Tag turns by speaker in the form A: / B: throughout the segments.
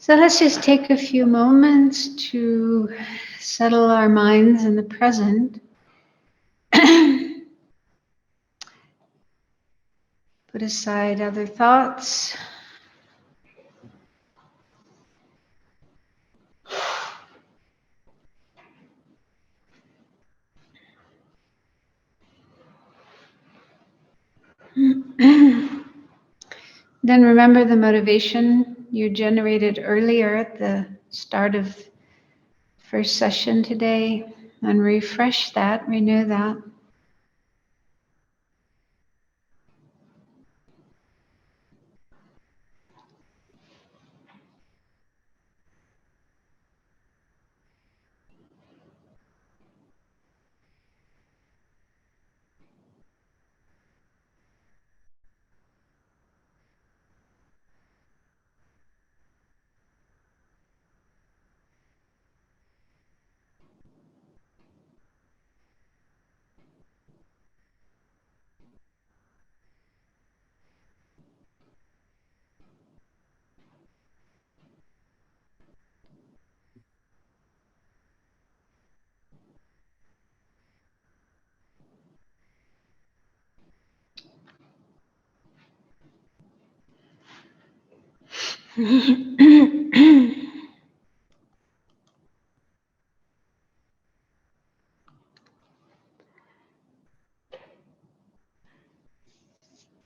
A: So let's just take a few moments to settle our minds in the present. Put aside other thoughts. Then remember the motivation you generated earlier at the start of first session today, and refresh that, renew that.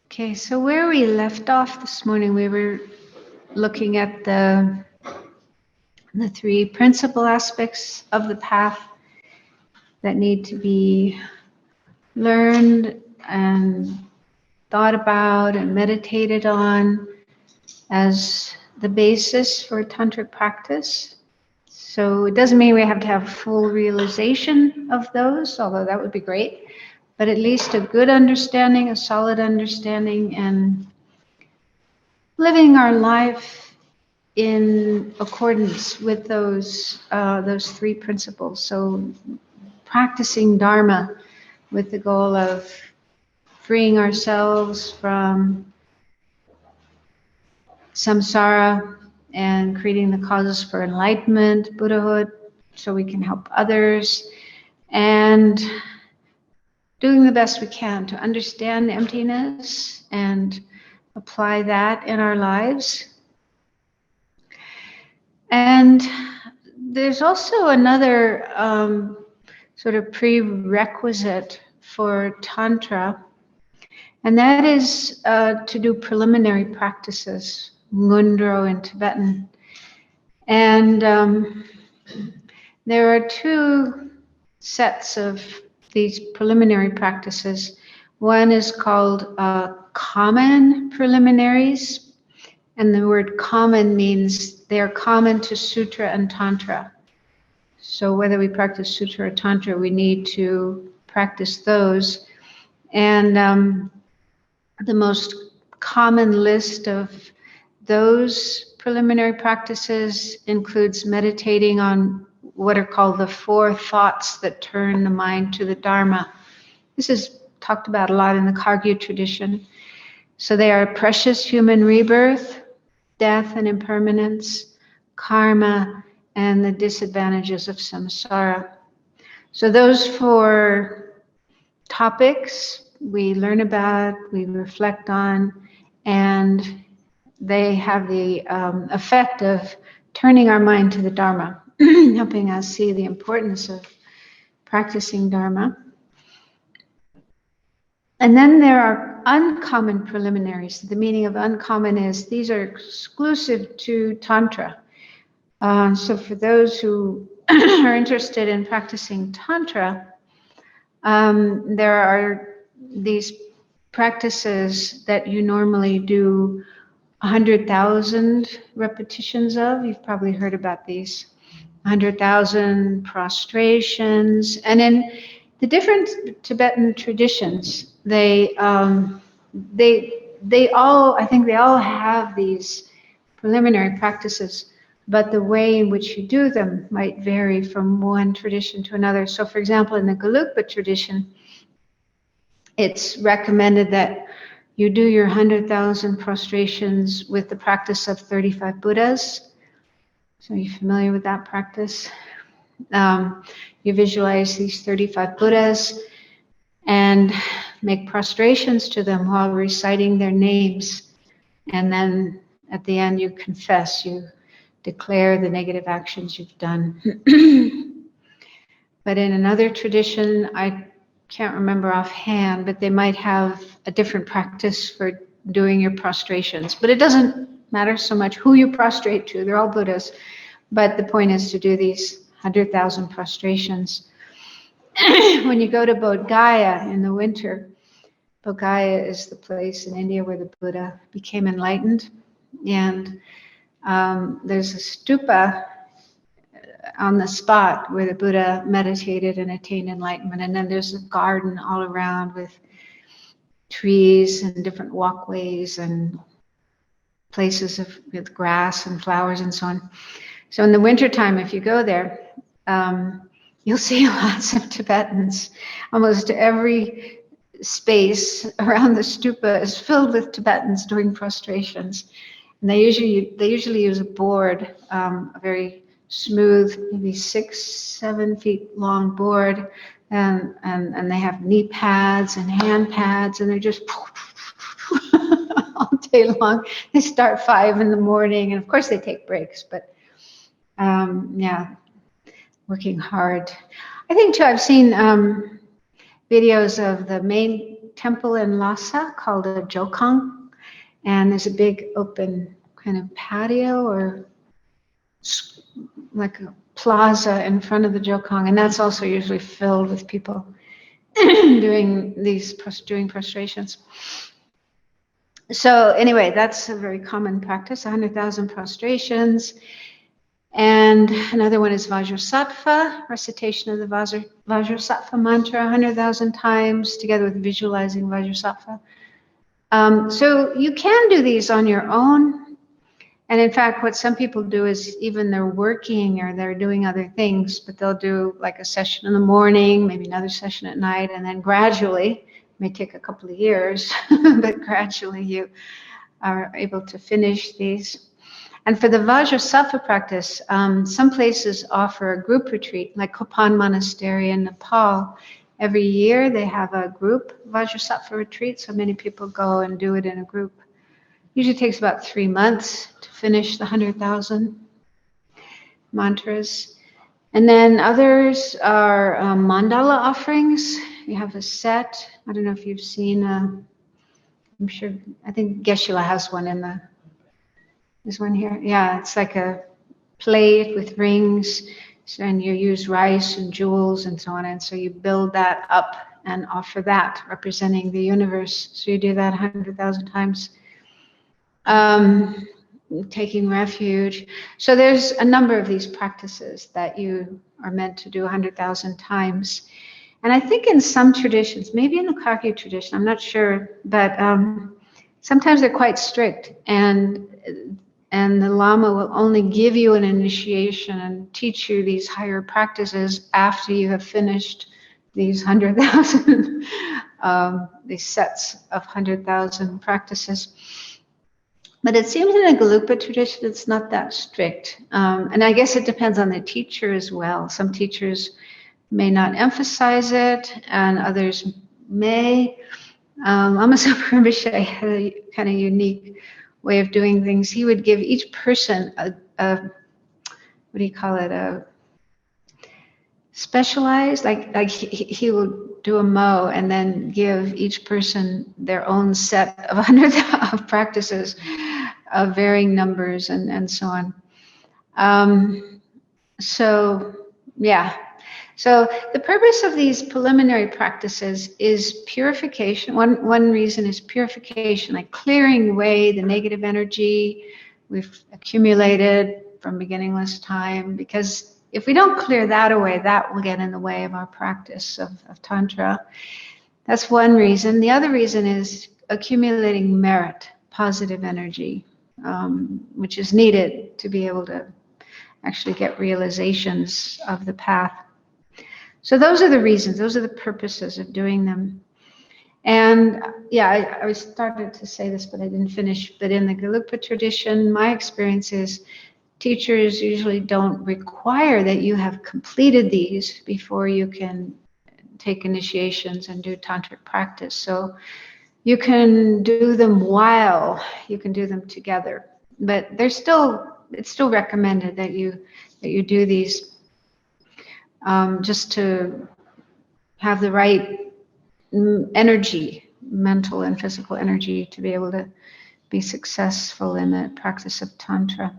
A: Okay, so where we left off this morning, we were looking at the three principal aspects of the path that need to be learned and thought about and meditated on as the basis for tantric practice. So it doesn't mean we have to have full realization of those, although that would be great, but at least a good understanding, a solid understanding, and living our life in accordance with those three principles. So practicing Dharma with the goal of freeing ourselves from samsara and creating the causes for enlightenment, Buddhahood, so we can help others, and doing the best we can to understand emptiness and apply that in our lives. And there's also another sort of prerequisite for Tantra, and that is to do preliminary practices, ngundro in Tibetan. And there are two sets of these preliminary practices. One is called common preliminaries, and the word common means they are common to Sutra and Tantra. So whether we practice Sutra or Tantra, we need to practice those. And the most common list of those preliminary practices includes meditating on what are called the four thoughts that turn the mind to the Dharma. This is talked about a lot in the Kagyu tradition. So they are precious human rebirth, death and impermanence, karma, and the disadvantages of samsara. So those four topics we learn about, we reflect on, and they have the effect of turning our mind to the Dharma, helping us see the importance of practicing Dharma. And then there are uncommon preliminaries. The meaning of uncommon is these are exclusive to Tantra. So for those who are interested in practicing Tantra, there are these practices that you normally do 100,000 repetitions of. You've probably heard about these. 100,000 prostrations. And in the different Tibetan traditions, they all, I think they all have these preliminary practices, but the way in which you do them might vary from one tradition to another. So for example, in the Gelugpa tradition, it's recommended that you do your 100,000 prostrations with the practice of 35 Buddhas. So you're familiar with that practice? You visualize these 35 Buddhas and make prostrations to them while reciting their names. And then at the end, you confess, you declare the negative actions you've done. But in another tradition, I can't remember offhand, but they might have a different practice for doing your prostrations. But it doesn't matter so much who you prostrate to, they're all Buddhas. But the point is to do these 100,000 prostrations. When you go to Bodh Gaya in the winter, Bodh Gaya is the place in India where the Buddha became enlightened. And there's a stupa on the spot where the Buddha meditated and attained enlightenment. And then there's a garden all around with trees and different walkways and places with grass and flowers and so on. So in the wintertime, if you go there, you'll see lots of Tibetans. Almost every space around the stupa is filled with Tibetans doing prostrations. And they usually use a board, a very smooth, maybe 6-7 feet long board, and they have knee pads and hand pads, and they're just all day long. They start 5 in the morning, and of course they take breaks, but yeah, working hard. I think too, I've seen videos of the main temple in Lhasa called a Jokang, and there's a big open kind of patio or like a plaza in front of the Jokang, and that's also usually filled with people doing prostrations. So anyway, that's a very common practice, 100,000 prostrations. And another one is Vajrasattva, recitation of the Vajrasattva mantra 100,000 times, together with visualizing Vajrasattva. So you can do these on your own. And in fact, what some people do is even they're working or they're doing other things, but they'll do like a session in the morning, maybe another session at night, and then gradually, it may take a couple of years, but gradually you are able to finish these. And for the Vajrasattva practice, some places offer a group retreat, like Kopan Monastery in Nepal. Every year they have a group Vajrasattva retreat, so many people go and do it in a group. Usually takes about 3 months to finish the 100,000 mantras. And then others are mandala offerings. You have a set. I don't know if you've seen, I'm sure, I think Geshe-la has one in the, there's one here. Yeah, it's like a plate with rings, and you use rice and jewels and so on. And so you build that up and offer that, representing the universe. So you do that 100,000 times. Taking refuge. So there's a number of these practices that you are meant to do 100,000 times. And I think in some traditions, maybe in the Kagyu tradition, I'm not sure, but sometimes they're quite strict, and the Lama will only give you an initiation and teach you these higher practices after you have finished these 100,000, these sets of 100,000 practices. But it seems in the Gelugpa tradition, it's not that strict. And I guess it depends on the teacher as well. Some teachers may not emphasize it, and others may. Amasa Rinpoche had a kind of unique way of doing things. He would give each person a what do you call it, a specialized, like he would do a mo and then give each person their own set of 100 of practices of varying numbers and so on. So yeah, so the purpose of these preliminary practices is purification. One reason is purification, like clearing away the negative energy we've accumulated from beginningless time, because if we don't clear that away, that will get in the way of our practice of Tantra. That's one reason. The other reason is accumulating merit, positive energy, which is needed to be able to actually get realizations of the path. So those are the reasons, those are the purposes of doing them. And yeah, I started to say this, but I didn't finish. But in the Gelugpa tradition, my experience is teachers usually don't require that you have completed these before you can take initiations and do tantric practice. So you can do them while you can do them together, but it's still recommended that you do these just to have the right energy, mental and physical energy, to be able to be successful in the practice of Tantra.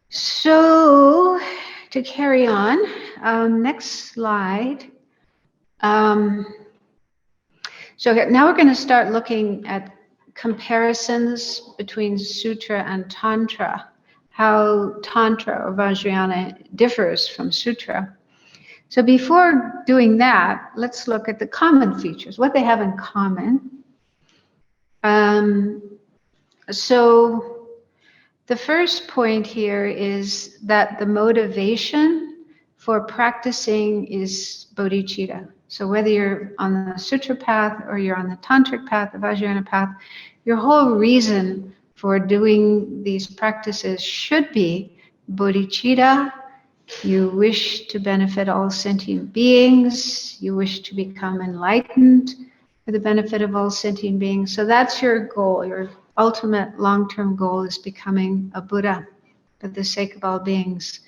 A: So to carry on, next slide. So now we're going to start looking at comparisons between Sutra and Tantra, how Tantra or Vajrayana differs from Sutra. So before doing that, let's look at the common features, what they have in common. So the first point here is that the motivation for practicing is bodhicitta. So whether you're on the Sutra path or you're on the Tantric path, the Vajrayana path, your whole reason for doing these practices should be bodhicitta. You wish to benefit all sentient beings. You wish to become enlightened for the benefit of all sentient beings. So that's your goal. Your ultimate long-term goal is becoming a Buddha for the sake of all beings.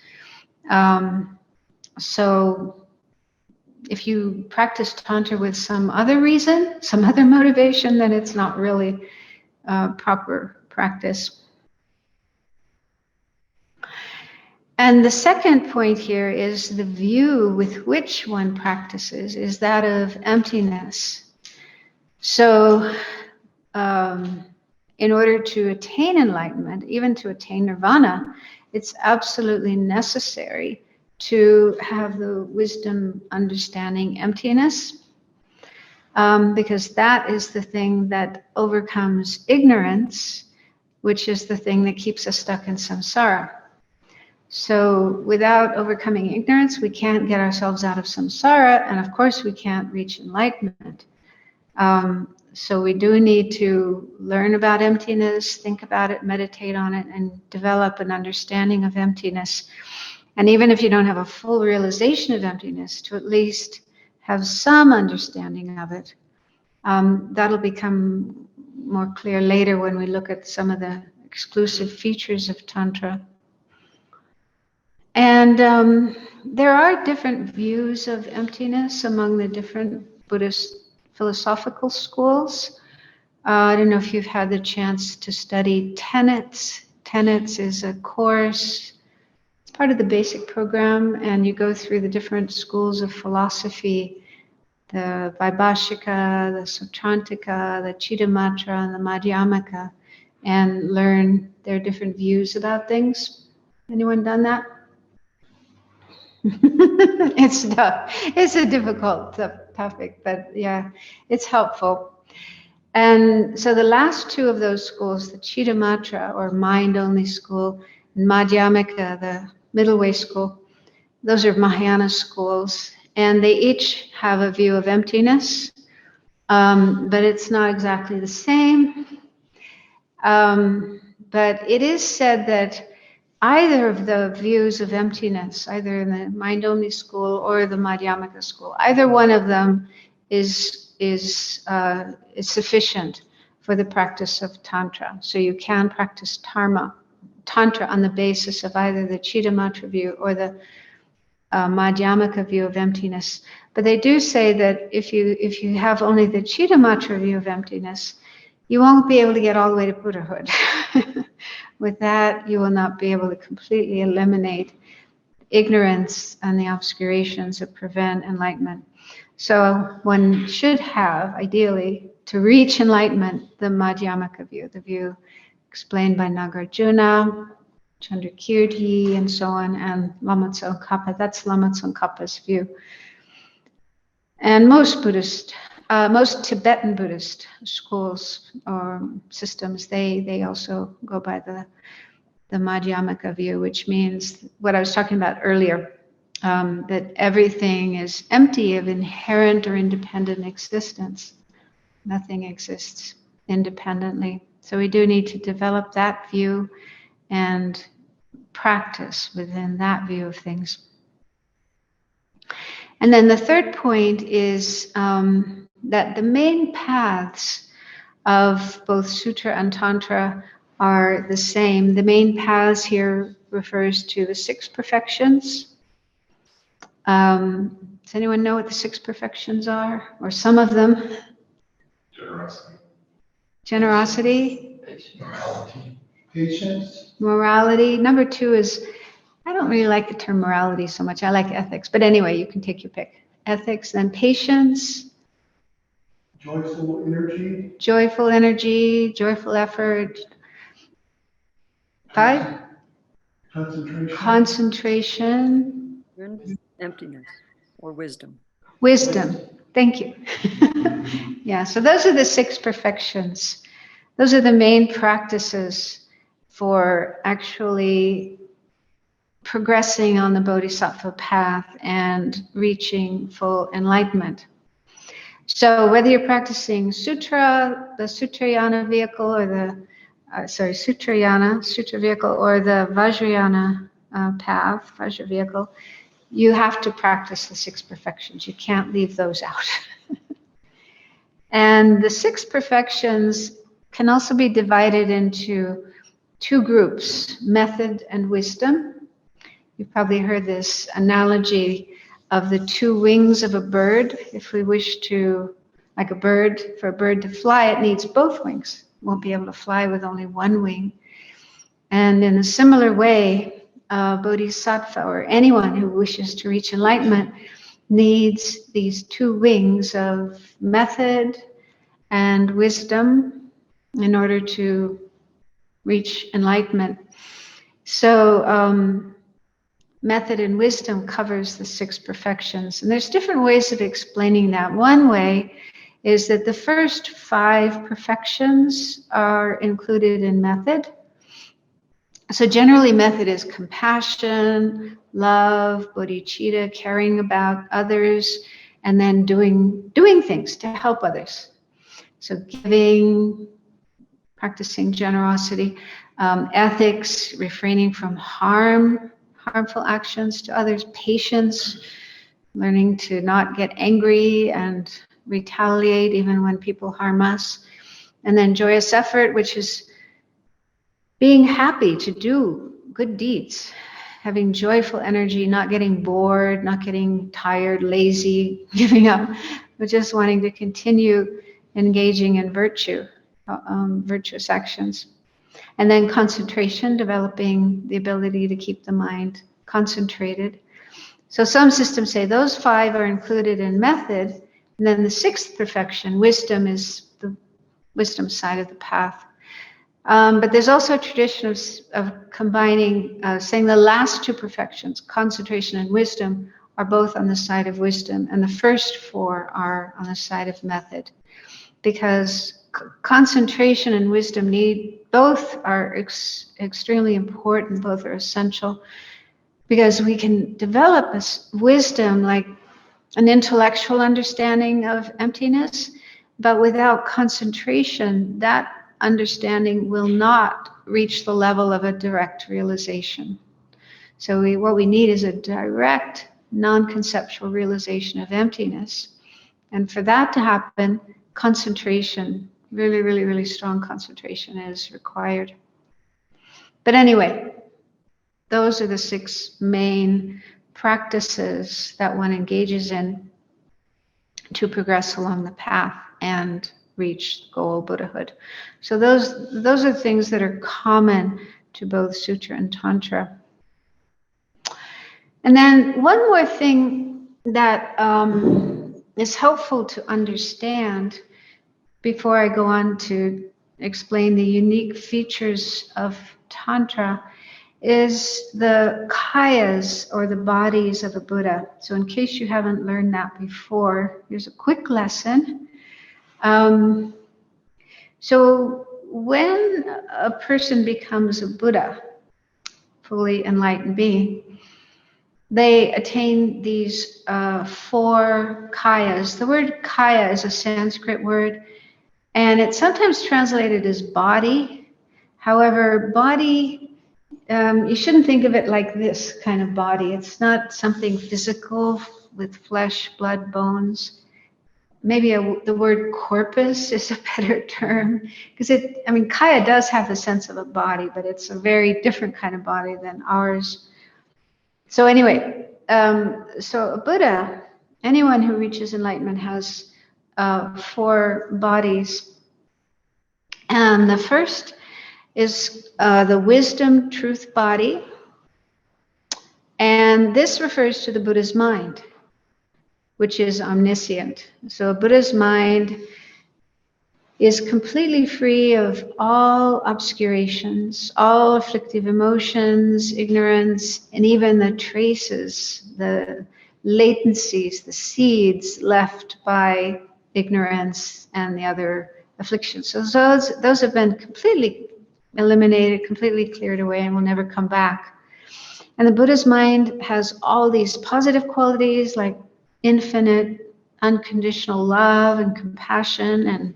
A: So if you practice Tantra with some other reason, some other motivation, then it's not really proper practice. And the second point here is the view with which one practices is that of emptiness. So in order to attain enlightenment, even to attain nirvana, it's absolutely necessary to have the wisdom understanding emptiness, because that is the thing that overcomes ignorance, which is the thing that keeps us stuck in samsara. So without overcoming ignorance, we can't get ourselves out of samsara, and of course we can't reach enlightenment. So we do need to learn about emptiness, think about it, meditate on it, and develop an understanding of emptiness. And even if you don't have a full realization of emptiness, to at least have some understanding of it. That'll become more clear later when we look at some of the exclusive features of Tantra. And there are different views of emptiness among the different Buddhist philosophical schools. I don't know if you've had the chance to study Tenets. Tenets is a course, it's part of the basic program, and you go through the different schools of philosophy, the Vaibhashika, the Sautrantika, the Chittamatra, and the Madhyamaka, and learn their different views about things. Anyone done that? It's tough. It's a difficult topic, but yeah, it's helpful. And so the last two of those schools, the Chittamatra or mind-only school, and Madhyamaka, the middle way school, those are Mahayana schools, and they each have a view of emptiness, but it's not exactly the same. But it is said that either of the views of emptiness, either in the mind-only school or the Madhyamaka school, either one of them is sufficient for the practice of Tantra. So you can practice Tantra on the basis of either the Chittamatra view or the Madhyamaka view of emptiness. But they do say that if you have only the Chittamatra view of emptiness, you won't be able to get all the way to Buddhahood. With that, you will not be able to completely eliminate ignorance and the obscurations that prevent enlightenment. So one should have, ideally, to reach enlightenment, the Madhyamaka view, the view explained by Nagarjuna, Chandrakirti, and so on, and Lama Tsongkhapa. That's Lama Tsongkhapa's view. And most Tibetan Buddhist schools or systems, they also go by the Madhyamaka view, which means what I was talking about earlier, that everything is empty of inherent or independent existence. Nothing exists independently. So we do need to develop that view and practice within that view of things. And then the third point is that the main paths of both Sutra and Tantra are the same. The main paths here refers to the 6 perfections. Does anyone know what the 6 perfections are? Or some of them? Generosity.
B: Morality. Patience.
A: Morality. Number 2 is, I don't really like the term morality so much. I like ethics. But anyway, you can take your pick. Ethics, then patience.
B: Joyful energy.
A: Joyful energy, joyful effort. 5. Concentration.
C: Emptiness or wisdom.
A: Wisdom. Thank you. Yeah, so those are the 6 perfections. Those are the main practices for actually progressing on the Bodhisattva path and reaching full enlightenment. So whether you're practicing Sutra, the Sutrayana vehicle, or the Sutra vehicle, or the Vajrayana path, Vajra vehicle, you have to practice the 6 perfections. You can't leave those out. And the 6 perfections can also be divided into 2 groups, method and wisdom. You've probably heard this analogy of the 2 wings of a bird. If we wish to, like a bird, for a bird to fly, it needs both wings. It won't be able to fly with only 1 wing. And in a similar way, Bodhisattva, or anyone who wishes to reach enlightenment, needs these 2 wings of method and wisdom in order to reach enlightenment. So method and wisdom covers the 6 perfections. And there's different ways of explaining that. One way is that the first 5 perfections are included in method. So generally method is compassion, love, bodhicitta, caring about others, and then doing things to help others. So giving, practicing generosity, ethics, refraining from harmful actions to others, patience, learning to not get angry and retaliate even when people harm us, and then joyous effort, which is being happy to do good deeds, having joyful energy, not getting bored, not getting tired, lazy, giving up, but just wanting to continue engaging in virtuous actions. And then concentration, developing the ability to keep the mind concentrated. So some systems say those 5 are included in method, and then the 6th perfection, wisdom, is the wisdom side of the path. But there's also a tradition of combining, saying the last 2 perfections, concentration and wisdom, are both on the side of wisdom, and the first 4 are on the side of method. Because concentration and wisdom both are extremely important, both are essential, because we can develop this wisdom, like an intellectual understanding of emptiness, but without concentration, that understanding will not reach the level of a direct realization. So what we need is a direct, non-conceptual realization of emptiness. And for that to happen, concentration, really, really, really strong concentration is required. But anyway, those are the 6 main practices that one engages in to progress along the path and reach the goal, Buddhahood. So those are things that are common to both Sutra and Tantra. And then one more thing that is helpful to understand before I go on to explain the unique features of Tantra is the kayas, or the bodies of a Buddha. So in case you haven't learned that before, here's a quick lesson. So when a person becomes a Buddha, fully enlightened being, they attain these 4 kayas. The word kaya is a Sanskrit word. And it's sometimes translated as body. However, body, you shouldn't think of it like this kind of body. It's not something physical with flesh, blood, bones. Maybe the word corpus is a better term, because Kaya does have the sense of a body, but it's a very different kind of body than ours. So anyway, so a Buddha, anyone who reaches enlightenment has 4 bodies. And the first is the wisdom truth body. And this refers to the Buddha's mind, which is omniscient. So a Buddha's mind is completely free of all obscurations, all afflictive emotions, ignorance, and even the traces, the latencies, the seeds left by ignorance and the other afflictions. So those have been completely eliminated, completely cleared away, and will never come back. And the Buddha's mind has all these positive qualities like infinite, unconditional love and compassion, and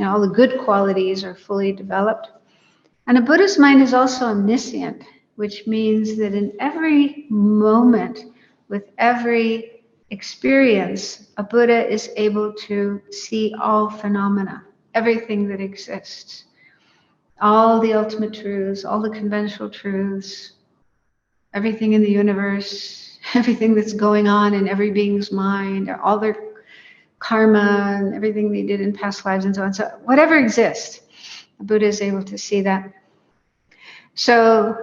A: all the good qualities are fully developed. And a Buddha's mind is also omniscient, which means that in every moment, with every experience, a Buddha is able to see all phenomena, everything that exists, all the ultimate truths, all the conventional truths, everything in the universe, everything that's going on in every being's mind, all their karma and everything they did in past lives and so on. So whatever exists, a Buddha is able to see that. So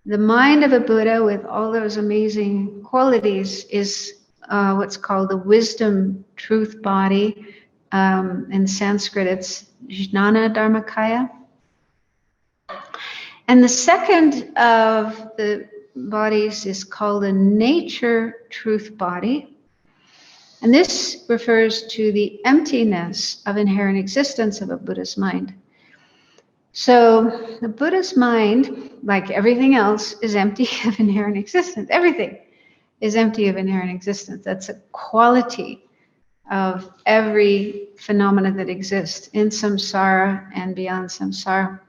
A: the mind of a Buddha with all those amazing qualities is what's called the wisdom truth body. In Sanskrit, it's Jnana Dharmakaya. And the second of the bodies is called the nature truth body. And this refers to the emptiness of inherent existence of a Buddha's mind. So the Buddha's mind, like everything else, is empty of inherent existence. Everything is empty of inherent existence. That's a quality of every phenomena that exists in samsara and beyond samsara.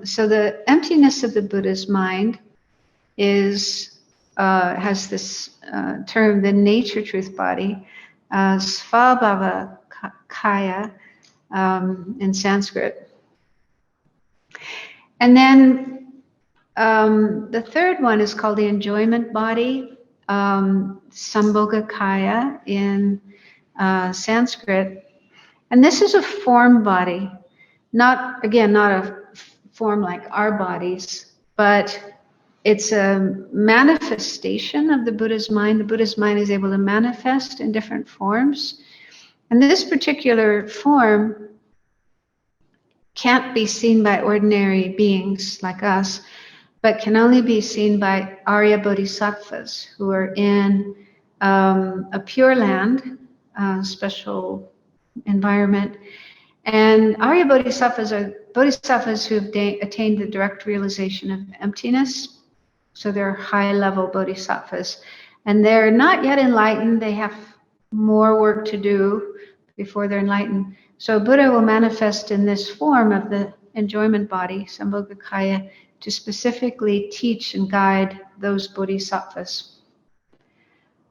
A: So the emptiness of the Buddha's mind has this term, the nature truth body, svabhava kaya in Sanskrit. And then the third one is called the enjoyment body, sambhoga kaya in Sanskrit. And this is a form body, not a form like our bodies, but it's a manifestation of the Buddha's mind. The Buddha's mind is able to manifest in different forms. And this particular form can't be seen by ordinary beings like us, but can only be seen by Arya Bodhisattvas who are in a pure land, special environment. And Arya Bodhisattvas are Bodhisattvas who have attained the direct realization of emptiness. So they're high-level Bodhisattvas. And they're not yet enlightened. They have more work to do before they're enlightened. So Buddha will manifest in this form of the enjoyment body, Sambhoga Kaya, to specifically teach and guide those Bodhisattvas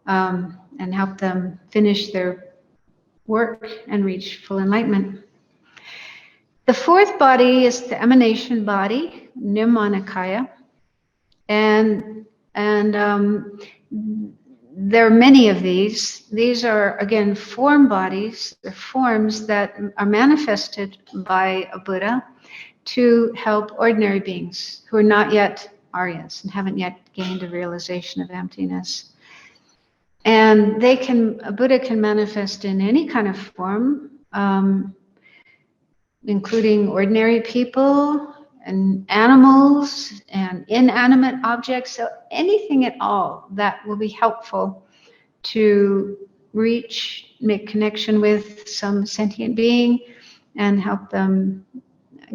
A: and help them finish their work and reach full enlightenment. The fourth body is the emanation body, Nirmanakaya. And there are many of these. These are, again, form bodies. They're forms that are manifested by a Buddha to help ordinary beings who are not yet Aryas and haven't yet gained a realization of emptiness. And a Buddha can manifest in any kind of form, including ordinary people and animals and inanimate objects. So anything at all that will be helpful to make connection with some sentient being and help them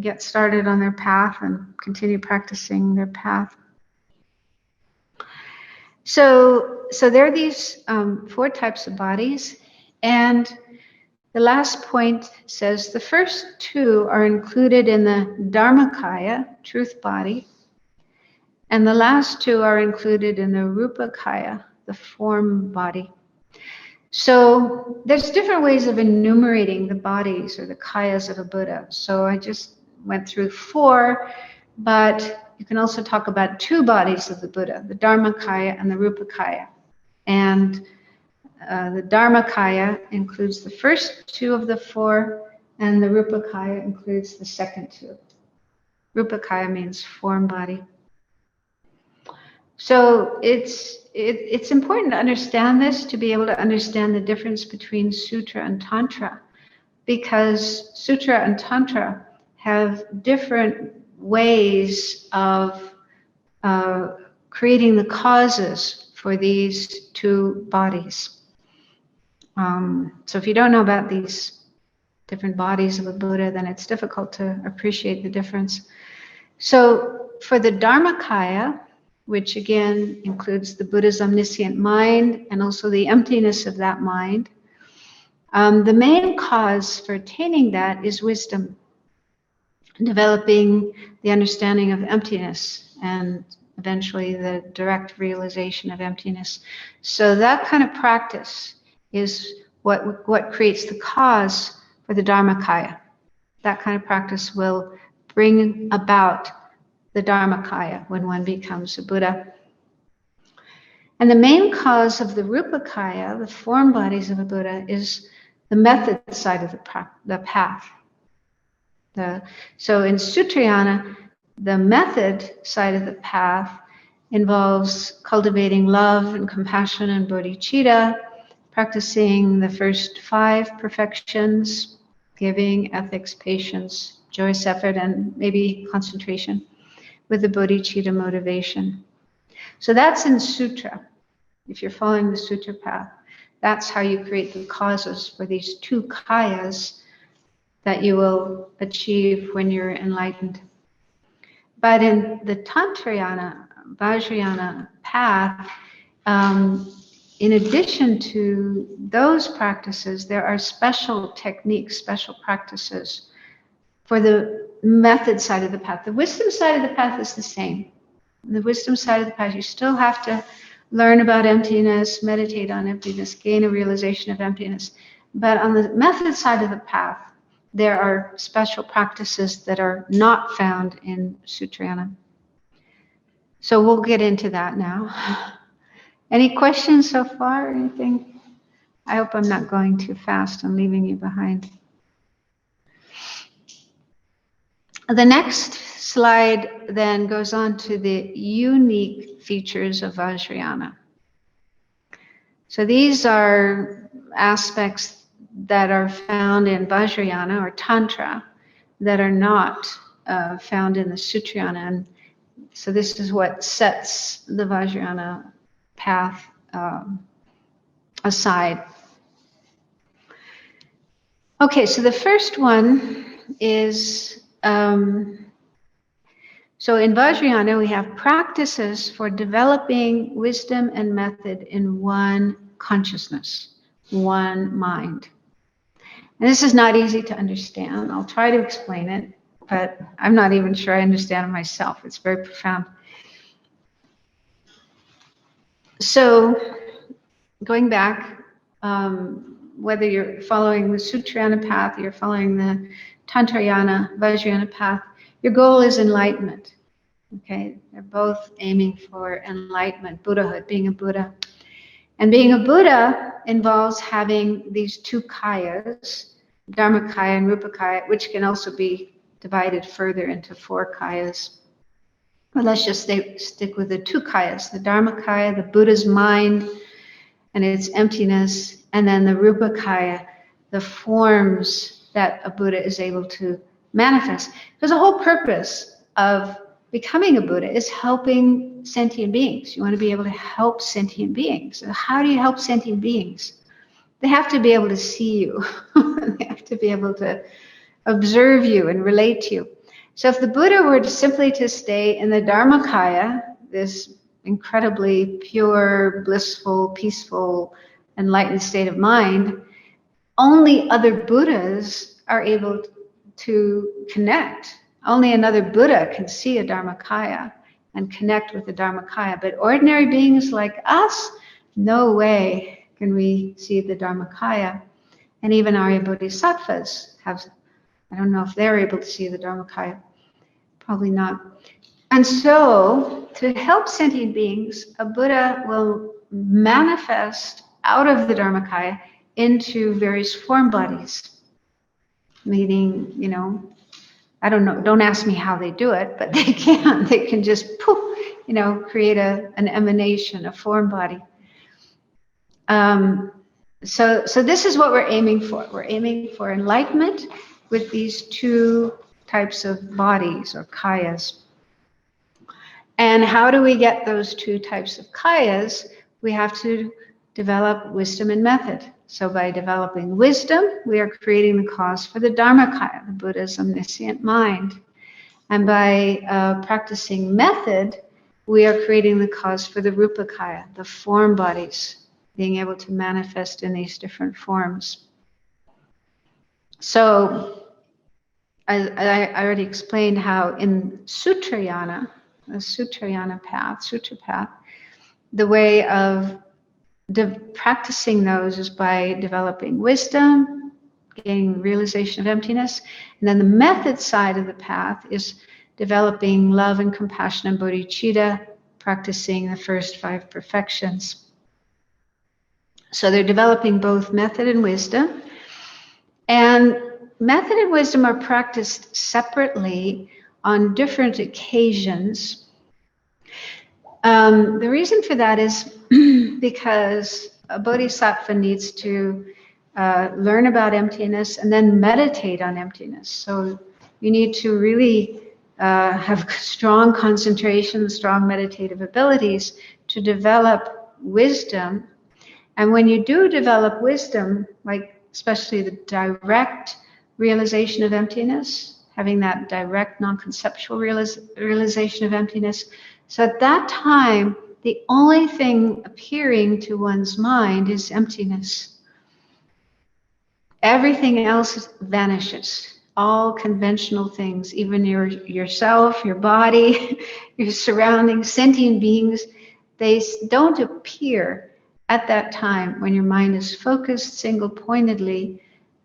A: get started on their path and continue practicing their path. So there are these 4 types of bodies, and The last point says the first two are included in the Dharmakaya, truth body, and the last two are included in the Rupakaya, the form body. So there's different ways of enumerating the bodies or the kayas of a Buddha. So I just went through 4, but you can also talk about 2 bodies of the Buddha, the Dharmakaya and the Rupakaya. And the Dharmakaya includes the first 2 of the 4, and the Rupakaya includes the second 2. Rupakaya means form body. So it's important to understand this, to be able to understand the difference between Sutra and Tantra, because Sutra and Tantra have different ways of creating the causes for these 2 bodies. So if you don't know about these different bodies of a Buddha, then it's difficult to appreciate the difference. So for the Dharmakaya, which again includes the Buddha's omniscient mind and also the emptiness of that mind, the main cause for attaining that is wisdom, developing the understanding of emptiness and eventually the direct realization of emptiness. So that kind of practice is what creates the cause for the Dharmakaya. That kind of practice will bring about the Dharmakaya when one becomes a Buddha. And the main cause of the Rupakaya, the form bodies of a Buddha, is the method side of the path. So in Sutrayana, the method side of the path involves cultivating love and compassion and bodhicitta, practicing the first 5 perfections, giving, ethics, patience, joyous effort, and maybe concentration with the bodhicitta motivation. So that's in Sutra. If you're following the Sutra path, that's how you create the causes for these 2 kayas that you will achieve when you're enlightened. But in the Tantrayana, Vajrayana path, in addition to those practices, there are special techniques, special practices for the method side of the path. The wisdom side of the path is the same. The wisdom side of the path, you still have to learn about emptiness, meditate on emptiness, gain a realization of emptiness. But on the method side of the path, there are special practices that are not found in Sutrayana. So we'll get into that now. Any questions so far? Anything? I hope I'm not going too fast and leaving you behind. The next slide then goes on to the unique features of Vajrayana. So these are aspects that are found in Vajrayana or Tantra that are not found in the Sutrayana. And so this is what sets the Vajrayana path aside. Okay, so the first one is, so in Vajrayana we have practices for developing wisdom and method in one consciousness, one mind. And this is not easy to understand. I'll try to explain it, but I'm not even sure I understand it myself. It's very profound. So going back, whether you're following the Sutrayana path, you're following the Tantrayana, Vajrayana path, your goal is enlightenment. Okay, they're both aiming for enlightenment, Buddhahood, being a Buddha. And being a Buddha involves having these 2 kayas, Dharmakaya and Rupakaya, which can also be divided further into 4 kayas. But let's just stick with the 2 kayas, the Dharmakaya, the Buddha's mind and its emptiness, and then the Rupakaya, the forms that a Buddha is able to manifest. Because the whole purpose of becoming a Buddha is helping sentient beings. You want to be able to help sentient beings. So how do you help sentient beings? They have to be able to see you. They have to be able to observe you and relate to you. So if the Buddha were to simply to stay in the Dharmakaya, this incredibly pure, blissful, peaceful, enlightened state of mind, only other Buddhas are able to connect. Only another Buddha can see a Dharmakaya and connect with the Dharmakaya. But ordinary beings like us, no way can we see the Dharmakaya. And even Arya Bodhisattvas have, I don't know if they're able to see the Dharmakaya. Probably not. And so, to help sentient beings, a Buddha will manifest out of the Dharmakaya into various form bodies. Meaning, you know, I don't know, don't ask me how they do it, but they can. They can just poof, you know, create an emanation, a form body. So this is what we're aiming for. We're aiming for enlightenment with these two types of bodies or kayas. And how do we get those two types of kayas? We have to develop wisdom and method. So by developing wisdom, we are creating the cause for the Dharmakaya, the Buddha's omniscient mind. And by practicing method, we are creating the cause for the Rupakaya, the form bodies, being able to manifest in these different forms. So I already explained how in Sutrayana, the Sutrayana path, Sutra path, the way of practicing those is by developing wisdom, gaining realization of emptiness. And then the method side of the path is developing love and compassion and bodhicitta, practicing the first 5 perfections. So they're developing both method and wisdom. And method and wisdom are practiced separately on different occasions. The reason for that is because a bodhisattva needs to learn about emptiness and then meditate on emptiness. So you need to really have strong concentration, strong meditative abilities to develop wisdom. And when you do develop wisdom, like especially the direct realization of emptiness, having that direct non-conceptual realization of emptiness, so at that time, the only thing appearing to one's mind is emptiness. Everything else vanishes. All conventional things, even yourself, your body, your surroundings, sentient beings, they don't appear at that time when your mind is focused single-pointedly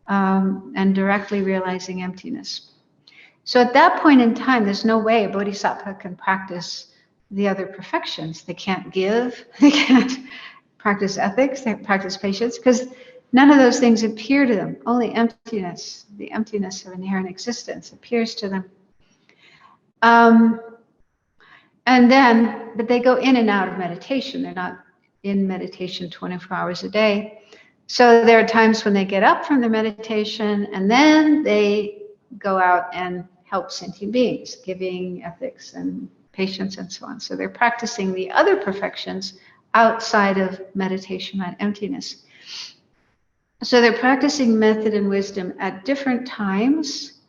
A: and directly realizing emptiness. So at that point in time, there's no way a bodhisattva can practice the other perfections. They can't give, they can't practice ethics, they can't practice patience, because none of those things appear to them. Only emptiness, the emptiness of inherent existence appears to them. But they go in and out of meditation. They're not in meditation 24 hours a day. So there are times when they get up from their meditation and then they go out and help sentient beings, giving, ethics, and patience, and so on. So they're practicing the other perfections outside of meditation on emptiness. So they're practicing method and wisdom at different times,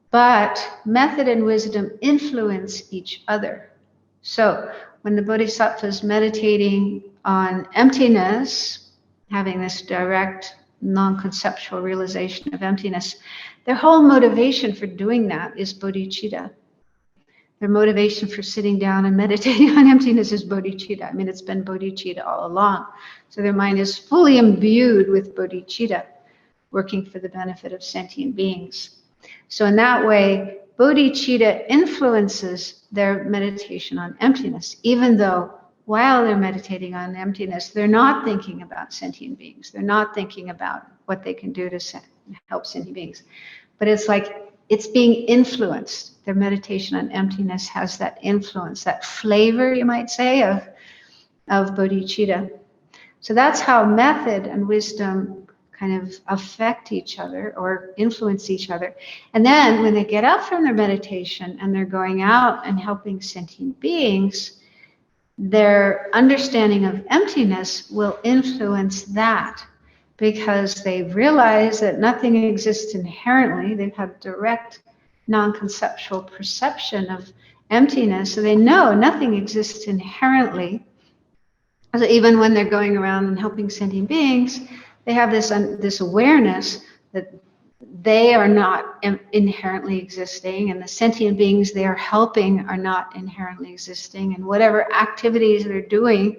A: but method and wisdom influence each other. So when the bodhisattva is meditating on emptiness, having this direct non-conceptual realization of emptiness, their whole motivation for doing that is bodhicitta. Their motivation for sitting down and meditating on emptiness is bodhicitta. I mean, it's been bodhicitta all along. So their mind is fully imbued with bodhicitta, working for the benefit of sentient beings. So in that way, bodhicitta influences their meditation on emptiness, even though while they're meditating on emptiness, they're not thinking about sentient beings. They're not thinking about what they can do to help sentient beings. But it's like it's being influenced. Their meditation on emptiness has that influence, that flavor, you might say, of bodhicitta. So that's how method and wisdom kind of affect each other or influence each other. And then when they get up from their meditation and they're going out and helping sentient beings, their understanding of emptiness will influence that, because they realize that nothing exists inherently. They've had direct non-conceptual perception of emptiness, so they know nothing exists inherently. So even when they're going around and helping sentient beings, They have this awareness that they are not inherently existing, and the sentient beings they are helping are not inherently existing, and whatever activities they're doing,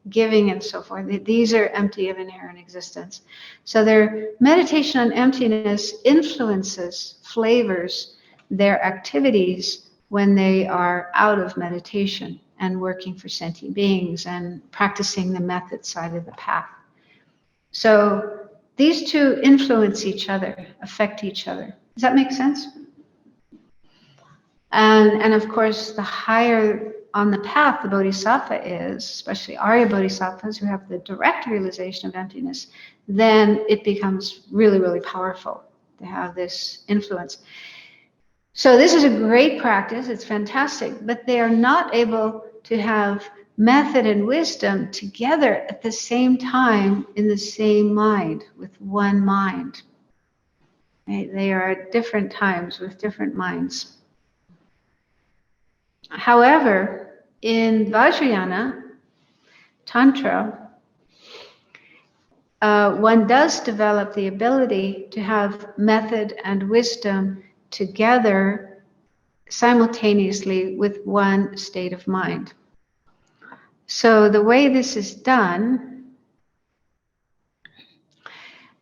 A: giving and so forth, these are empty of inherent existence. So their meditation on emptiness influences, flavors their activities when they are out of meditation and working for sentient beings and practicing the method side of the path. So these two influence each other, affect each other. Does that make sense? And of course, the higher on the path the bodhisattva is, especially Arya bodhisattvas who have the direct realization of emptiness, then it becomes really, really powerful to have this influence. So this is a great practice. It's fantastic, but they are not able to have method and wisdom together at the same time in the same mind, with one mind. They are at different times with different minds. However, in Vajrayana, Tantra, one does develop the ability to have method and wisdom together simultaneously with one state of mind. So the way this is done,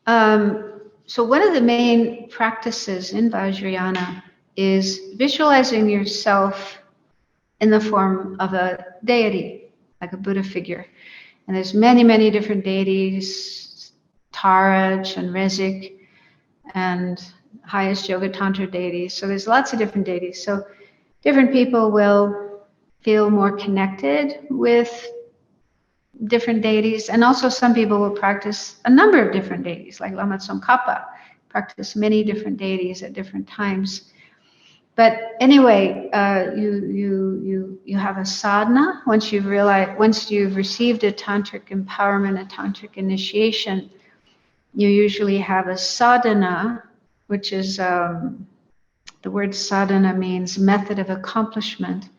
A: so one of the main practices in Vajrayana is visualizing yourself in the form of a deity, like a Buddha figure. And there's many, many different deities, Tara, Chenrezig, and highest Yoga Tantra deities. So there's lots of different deities. So different people will feel more connected with different deities. And also some people will practice a number of different deities, like Lama Tsongkhapa, practice many different deities at different times. But anyway, you have a sadhana. Once you've received a tantric empowerment, a tantric initiation, you usually have a sadhana, which is the word sadhana means method of accomplishment.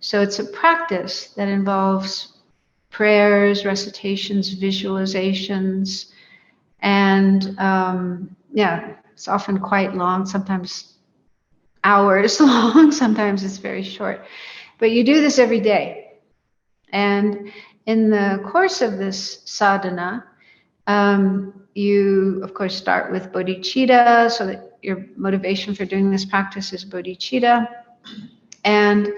A: So it's a practice that involves prayers, recitations, visualizations, and it's often quite long, sometimes hours long, sometimes it's very short. But you do this every day. And in the course of this sadhana, you, of course, start with bodhicitta, so that your motivation for doing this practice is bodhicitta. And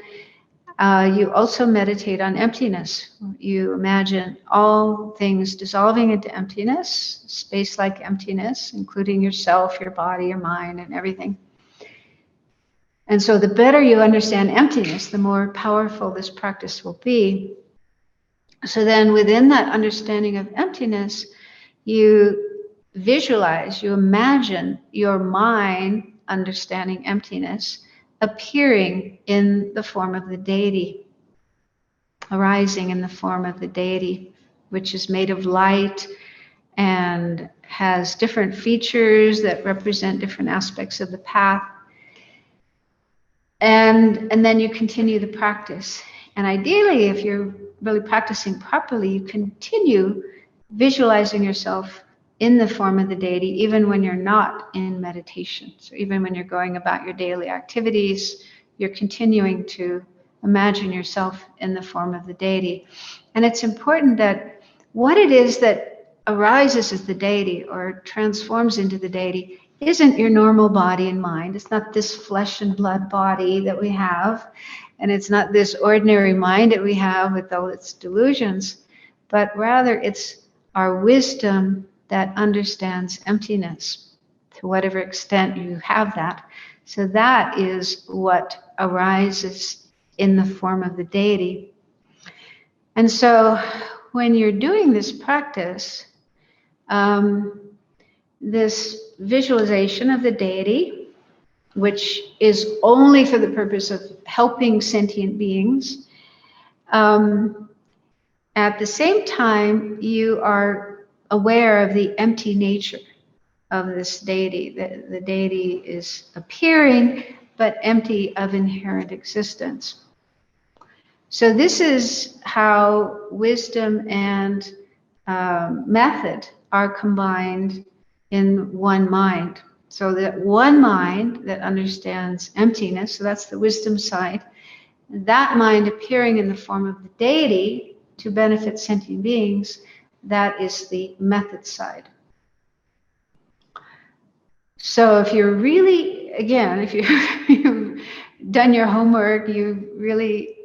A: you also meditate on emptiness. You imagine all things dissolving into emptiness, space-like emptiness, including yourself, your body, your mind, and everything. And so the better you understand emptiness, the more powerful this practice will be. So then within that understanding of emptiness, you visualize, you imagine your mind understanding emptiness appearing in the form of the deity, arising in the form of the deity, which is made of light and has different features that represent different aspects of the path. And then you continue the practice. And ideally, if you're really practicing properly, you continue visualizing yourself in the form of the deity, even when you're not in meditation. So even when you're going about your daily activities, you're continuing to imagine yourself in the form of the deity. And it's important that what it is that arises as the deity or transforms into the deity isn't your normal body and mind. It's not this flesh and blood body that we have, and it's not this ordinary mind that we have with all its delusions, but rather it's our wisdom that understands emptiness, to whatever extent you have that. So that is what arises in the form of the deity. And so when you're doing this practice, this visualization of the deity, which is only for the purpose of helping sentient beings, at the same time, you are aware of the empty nature of this deity. The deity is appearing, but empty of inherent existence. So this is how wisdom and method are combined in one mind. So that one mind that understands emptiness, so that's the wisdom side, that mind appearing in the form of the deity to benefit sentient beings, that is the method side. So if you're really, again, if you've done your homework, you've really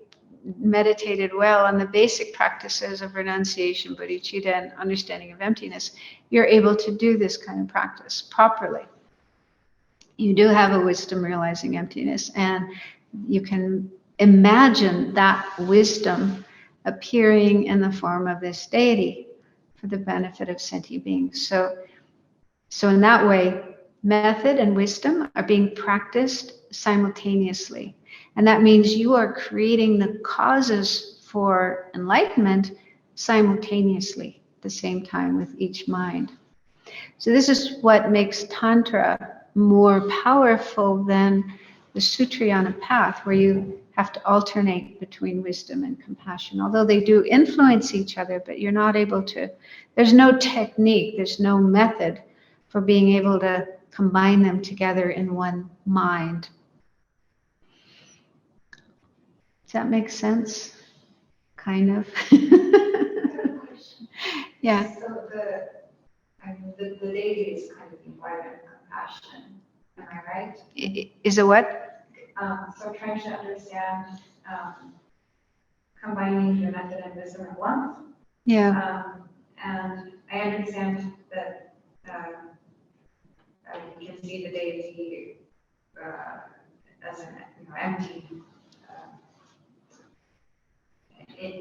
A: meditated well on the basic practices of renunciation, bodhicitta, and understanding of emptiness, you're able to do this kind of practice properly. You do have a wisdom realizing emptiness, and you can imagine that wisdom appearing in the form of this deity for the benefit of sentient beings. So in that way, method and wisdom are being practiced simultaneously. And that means you are creating the causes for enlightenment simultaneously at the same time with each mind. So this is what makes Tantra more powerful than the Sutrayana path, where you have to alternate between wisdom and compassion. Although they do influence each other, but you're not able to, there's no technique, there's no method for being able to combine them together in one mind. Does that make sense? Kind of. Yeah.
D: So the deity is kind of embodied in compassion. Am I right?
A: Is it what?
D: So trying to understand combining the method and wisdom at once.
A: Yeah.
D: And I understand that we can see the deity as an empty,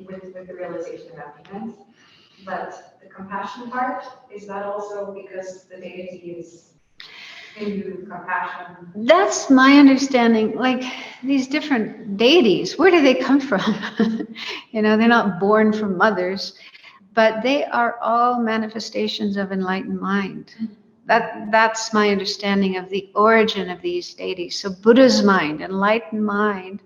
D: with the realization of emptiness. But the compassion part, is that also because the deity is into compassion?
A: That's my understanding. Like these different deities, where do they come from? They're not born from mothers, but they are all manifestations of enlightened mind. That's my understanding of the origin of these deities. So Buddha's mind, enlightened mind,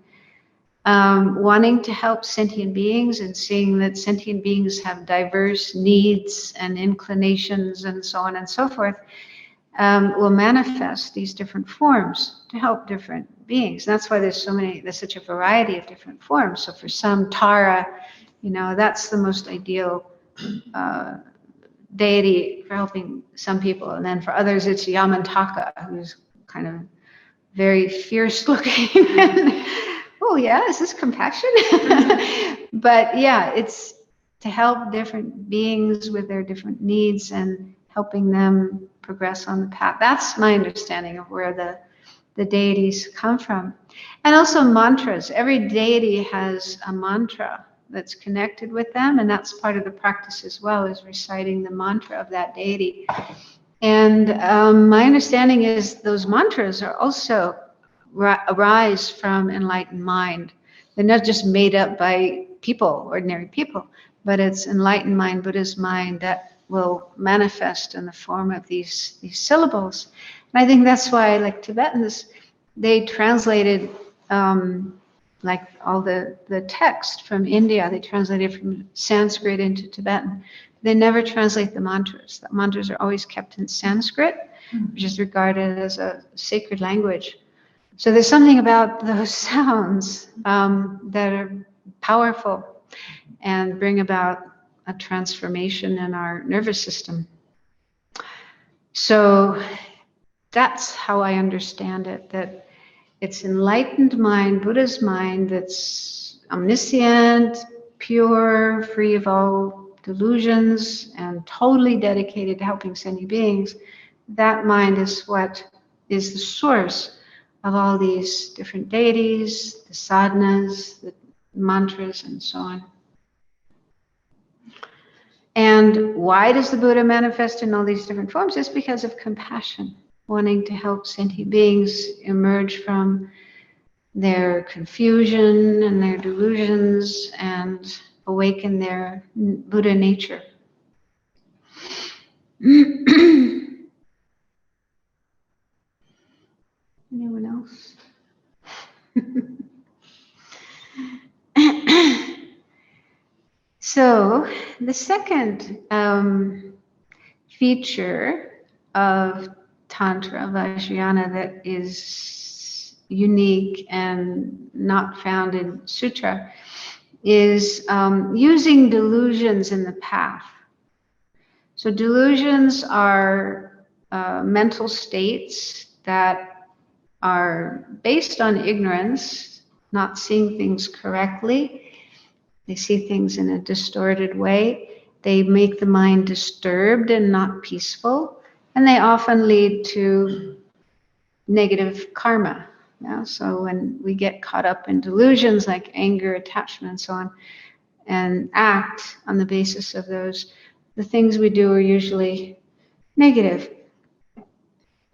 A: wanting to help sentient beings and seeing that sentient beings have diverse needs and inclinations and so on and so forth, will manifest these different forms to help different beings. That's why there's such a variety of different forms. So for some, Tara, that's the most ideal deity for helping some people. And then for others, it's Yamantaka, who's kind of very fierce looking. Oh yeah, is this compassion? But yeah, it's to help different beings with their different needs and helping them progress on the path. That's my understanding of where the deities come from. And also mantras. Every deity has a mantra that's connected with them, and that's part of the practice as well, is reciting the mantra of that deity. And my understanding is those mantras are also arise from enlightened mind. They're not just made up by people, ordinary people, but it's enlightened mind, Buddha's mind, that will manifest in the form of these syllables. And I think that's why, like Tibetans, they translated like all the text from India, they translated from Sanskrit into Tibetan. They never translate the mantras. The mantras are always kept in Sanskrit, which is regarded as a sacred language. So there's something about those sounds that are powerful and bring about a transformation in our nervous system. So that's how I understand it, that it's enlightened mind, Buddha's mind, that's omniscient, pure, free of all delusions, and totally dedicated to helping sentient beings. That mind is what is the source of all these different deities, the sadhanas, the mantras, and so on. And why does the Buddha manifest in all these different forms? It's because of compassion, wanting to help sentient beings emerge from their confusion and their delusions and awaken their Buddha nature. Anyone else? So the second feature of Tantra, Vajrayana, that is unique and not found in Sutra is using delusions in the path. So delusions are mental states that are based on ignorance, not seeing things correctly. They see things in a distorted way. They make the mind disturbed and not peaceful. And they often lead to negative karma. Yeah? So when we get caught up in delusions like anger, attachment, and so on, and act on the basis of those, the things we do are usually negative.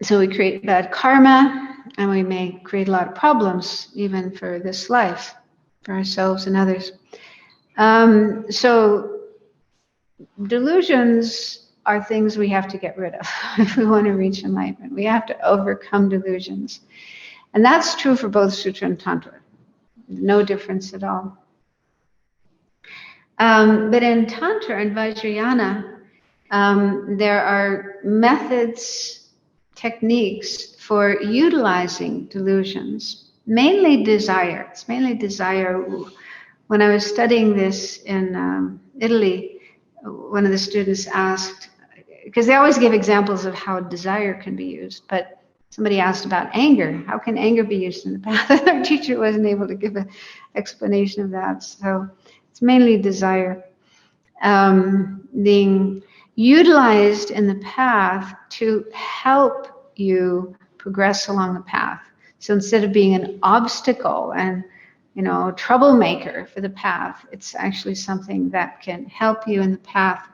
A: So we create bad karma, and we may create a lot of problems even for this life, for ourselves and others. So delusions are things we have to get rid of if we want to reach enlightenment. We have to overcome delusions. And that's true for both Sutra and Tantra. No difference at all. But in Tantra and Vajrayana, there are methods, techniques for utilizing delusions, mainly desire. It's mainly desire. When I was studying this in Italy, one of the students asked, because they always give examples of how desire can be used, but somebody asked about anger. How can anger be used in the path? Our teacher wasn't able to give an explanation of that. So it's mainly desire being utilized in the path to help you progress along the path. So instead of being an obstacle and troublemaker for the path, it's actually something that can help you in the path.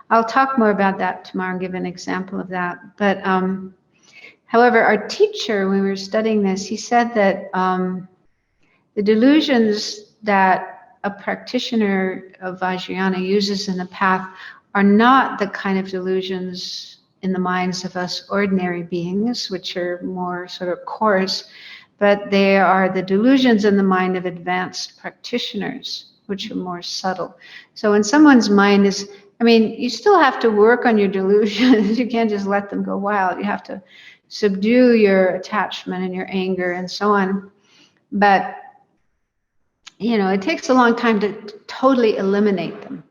A: I'll talk more about that tomorrow and give an example of that. But however, our teacher, when we were studying this, he said that the delusions that a practitioner of Vajrayana uses in the path are not the kind of delusions in the minds of us ordinary beings, which are more sort of coarse, but they are the delusions in the mind of advanced practitioners, which are more subtle. So when someone's mind is, you still have to work on your delusions. You can't just let them go wild. You have to subdue your attachment and your anger and so on. But it takes a long time to totally eliminate them,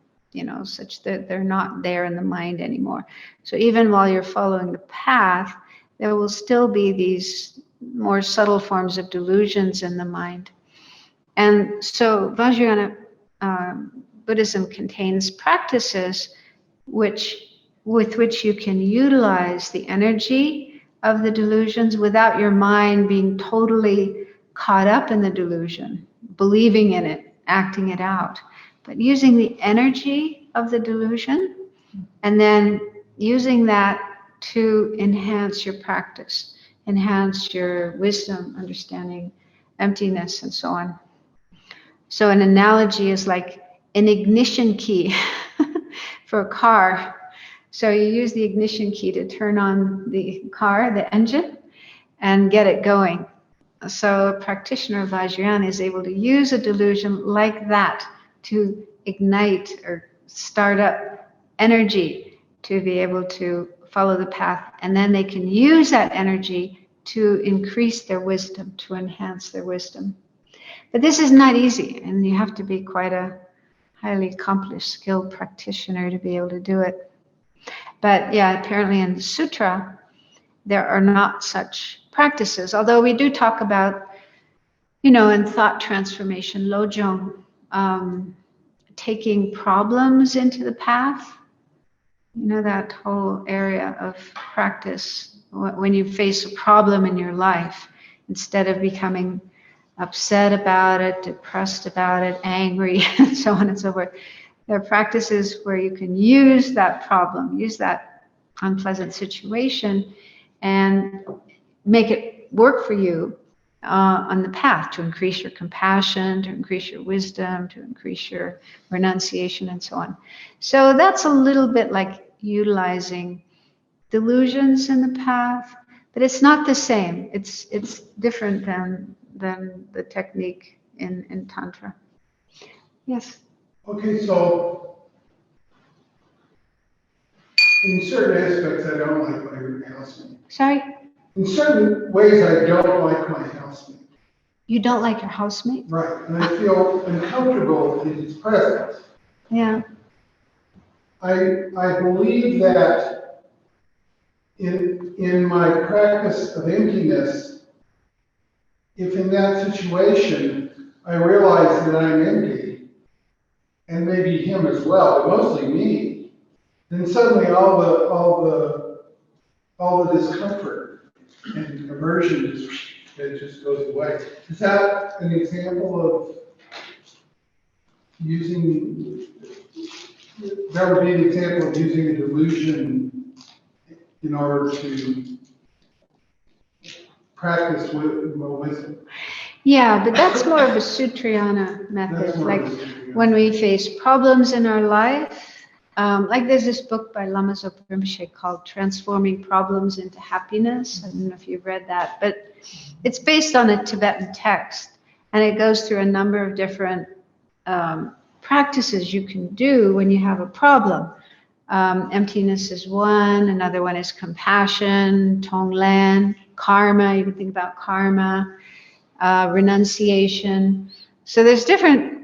A: such that they're not there in the mind anymore. So even while you're following the path, there will still be these more subtle forms of delusions in the mind. And so Vajrayana Buddhism contains practices with which you can utilize the energy of the delusions without your mind being totally caught up in the delusion, believing in it, acting it out, but using the energy of the delusion and then using that to enhance your practice, enhance your wisdom, understanding, emptiness, and so on. So an analogy is like an ignition key for a car. So you use the ignition key to turn on the car, the engine, and get it going. So a practitioner of Vajrayana is able to use a delusion like that to ignite or start up energy to be able to follow the path. And then they can use that energy to increase their wisdom, to enhance their wisdom. But this is not easy, and you have to be quite a highly accomplished, skilled practitioner to be able to do it. But yeah, apparently in the sutra, there are not such practices, although we do talk about, in thought transformation, lojong, taking problems into the path, that whole area of practice. When you face a problem in your life, instead of becoming upset about it, depressed about it, angry, and so on and so forth, there are practices where you can use that problem, use that unpleasant situation, and make it work for you on the path to increase your compassion, to increase your wisdom, to increase your renunciation, and so on. So that's a little bit like utilizing delusions in the path, but it's not the same. It's different than the technique in Tantra. Yes.
B: Okay, so In certain aspects, I don't like my housemate.
A: Sorry?
B: In certain ways, I don't like my housemate.
A: You don't like your housemate?
B: Right, and I feel uncomfortable in his presence.
A: Yeah.
B: I believe that in my practice of emptiness, if in that situation I realize that I'm empty, and maybe him as well, but mostly me, then suddenly all the discomfort and aversion it just goes away. Is that an example of using? That would be an example of using a delusion in order to practice wisdom.
A: Yeah, but that's more of a Sutrayana method.
B: That's more
A: Like
B: of a Sutrayana.
A: when we face problems in our life, like there's this book by Lama Zopa Rinpoche called Transforming Problems into Happiness. I don't know if you've read that, but it's based on a Tibetan text, and it goes through a number of different practices you can do when you have a problem. Emptiness is one, another one is compassion, tonglen, karma, you can think about karma, renunciation. So there's different